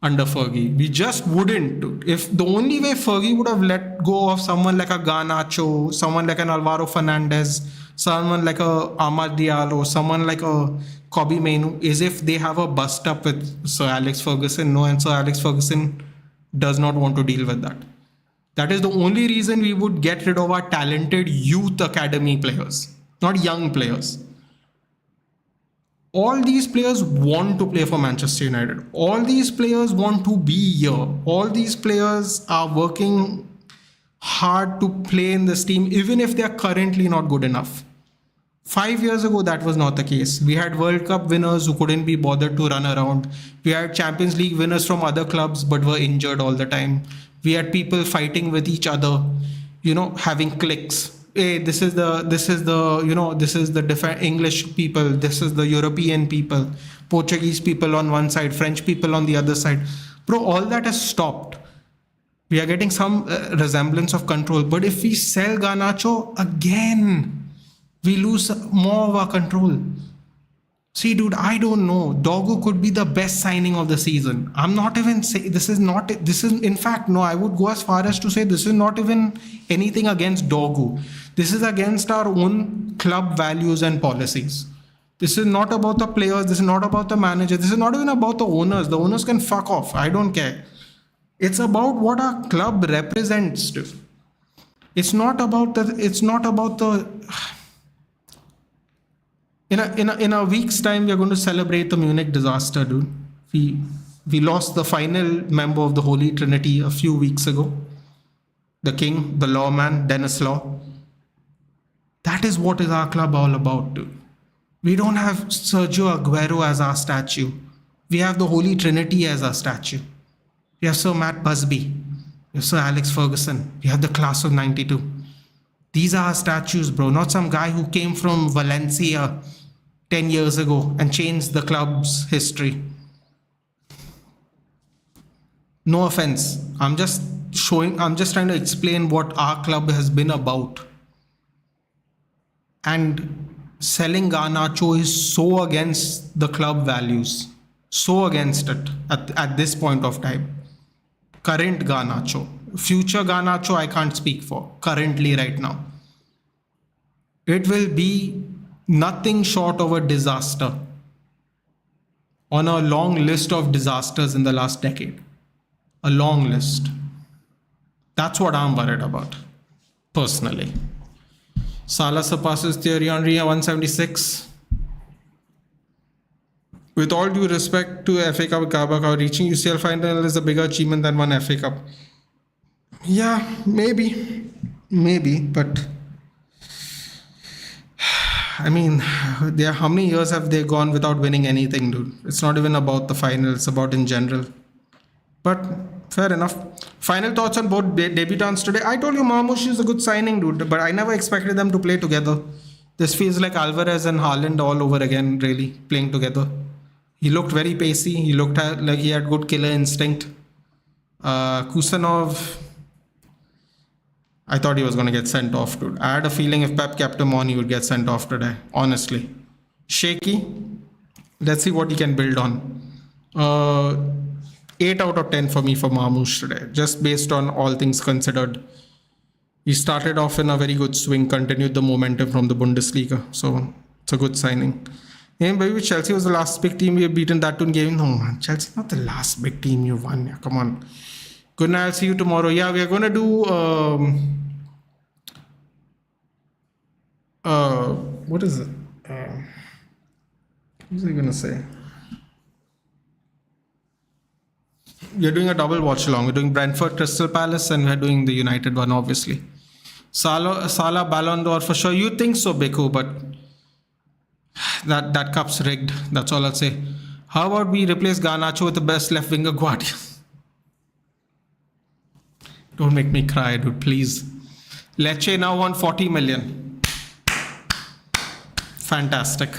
under Fergie. We just wouldn't. If the only way Fergie would have let go of someone like a Garnacho, someone like an Alvaro Fernandez, someone like a Amad Diallo, someone like a Kobe Mainu, is if they have a bust up with Sir Alex Ferguson. No, and Sir Alex Ferguson does not want to deal with that. That is the only reason we would get rid of our talented youth academy players, not young players. All these players want to play for Manchester United. All these players want to be here. All these players are working hard to play in this team, even if they are currently not good enough. 5 years ago, that was not the case. We had World Cup winners who couldn't be bothered to run around. We had Champions League winners from other clubs but were injured all the time. We had people fighting with each other, having cliques. Hey, this is the different English people, this is the European people, Portuguese people on one side, French people on the other side. Bro, all that has stopped. We are getting some resemblance of control. But if we sell Garnacho, again, we lose more of our control. See, dude, I don't know. Dogu could be the best signing of the season. I'm not even saying in fact, no, I would go as far as to say this is not even anything against Dogu. This is against our own club values and policies. This is not about the players. This is not about the manager. This is not even about the owners. The owners can fuck off. I don't care. It's about what our club represents. It's not about the. In a week's time, we are going to celebrate the Munich disaster, dude. We lost the final member of the Holy Trinity a few weeks ago. The king, the lawman, Dennis Law. That is what is our club all about, dude. We don't have Sergio Aguero as our statue. We have the Holy Trinity as our statue. We have Sir Matt Busby. We have Sir Alex Ferguson. We have the class of 92. These are our statues, bro. Not some guy who came from Valencia 10 years ago and changed the club's history. No offense. I'm just trying to explain what our club has been about. And selling Garnacho is so against the club values. So against it at this point of time. Current Garnacho. Future Garnacho, I can't speak for. Currently, right now. It will be nothing short of a disaster on a long list of disasters in the last decade. A long list. That's what I'm worried about, personally. Salah surpasses Thierry Henry at 176. With all due respect to FA Cup Carabao, reaching UCL final is a bigger achievement than one FA Cup. Yeah, maybe, but I mean, how many years have they gone without winning anything, dude? It's not even about the final, it's about in general. But fair enough. Final thoughts on both debutants today. I told you Marmoush is a good signing, dude, but I never expected them to play together. This feels like Alvarez and Haaland all over again, really, playing together. He looked very pacey. He looked like he had good killer instinct. Kusanov, I thought he was going to get sent off, dude. I had a feeling if Pep kept him on, he would get sent off today, honestly. Shaky. Let's see what he can build on. 8 out of 10 for me for Marmoush today, just based on all things considered. He started off in a very good swing, continued the momentum from the Bundesliga. So it's a good signing. Yeah, maybe Chelsea was the last big team we have beaten. That one game. No, man. Chelsea not the last big team you won. Yeah, come on. Good night. I'll see you tomorrow. Yeah, we are going to do... what is it? What was I going to say? We're doing a double watch along. We're doing Brentford, Crystal Palace, and we're doing the United one, obviously. Salah Ballon d'Or for sure. You think so, Beku, but that cup's rigged. That's all I'll say. How about we replace Garnacho with the best left winger, Guardiola? Don't make me cry, dude, please. Lecce now won 40 million. Fantastic.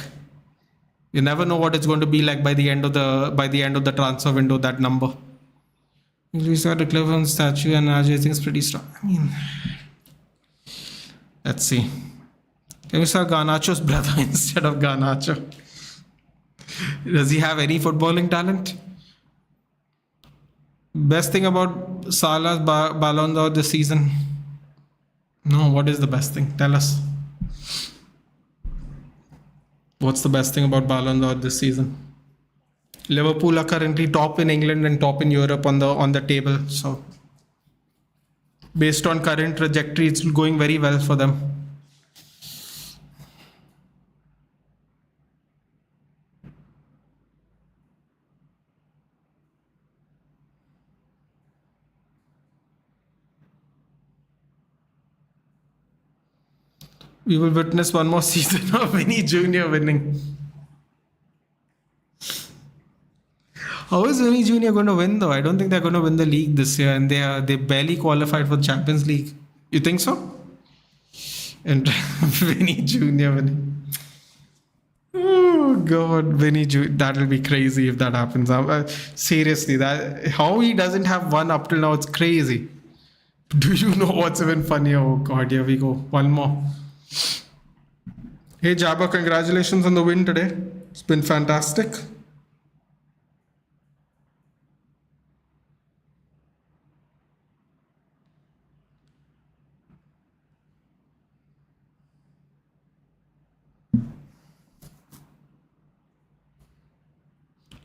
You never know what it's going to be like by the end of the transfer window, that number. We saw the Cleveland statue and I think it's pretty strong. I mean, let's see. Can we saw Garnacho's brother instead of Garnacho? Does he have any footballing talent? Best thing about Salah's Ballon d'Or this season? No, what is the best thing? Tell us. What's the best thing about Ballon d'Or this season? Liverpool are currently top in England and top in Europe on the table. So, based on current trajectory, it's going very well for them. We will witness one more season of Vinny Jr. winning. How is Vinny Jr. going to win though? I don't think they're going to win the league this year, and they barely qualified for the Champions League. You think so? And Vinny Jr. winning. Oh God, Vinny Jr. That will be crazy if that happens. Seriously, how he doesn't have one up till now, it's crazy. Do you know what's even funnier? Oh God, here we go. One more. Hey Jabba, congratulations on the win today. It's been fantastic.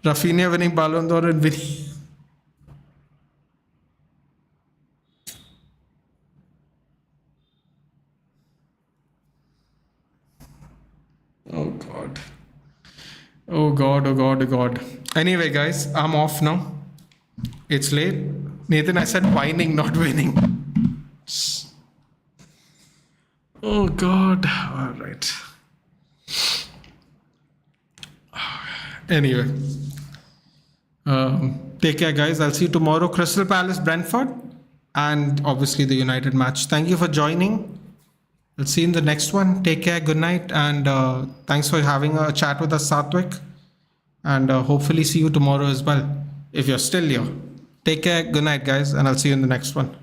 Rafinha winning Ballon d'Or and Vinny. Oh God. Oh God, oh God, oh God. Anyway, guys, I'm off now. It's late. Nathan, I said whining, not winning. Oh God. All right. Anyway. Take care, guys. I'll see you tomorrow. Crystal Palace, Brentford. And obviously the United match. Thank you for joining. I'll see you in the next one. Take care. Good night. And thanks for having a chat with us, Satwik. And hopefully see you tomorrow as well, if you're still here. Take care. Good night, guys. And I'll see you in the next one.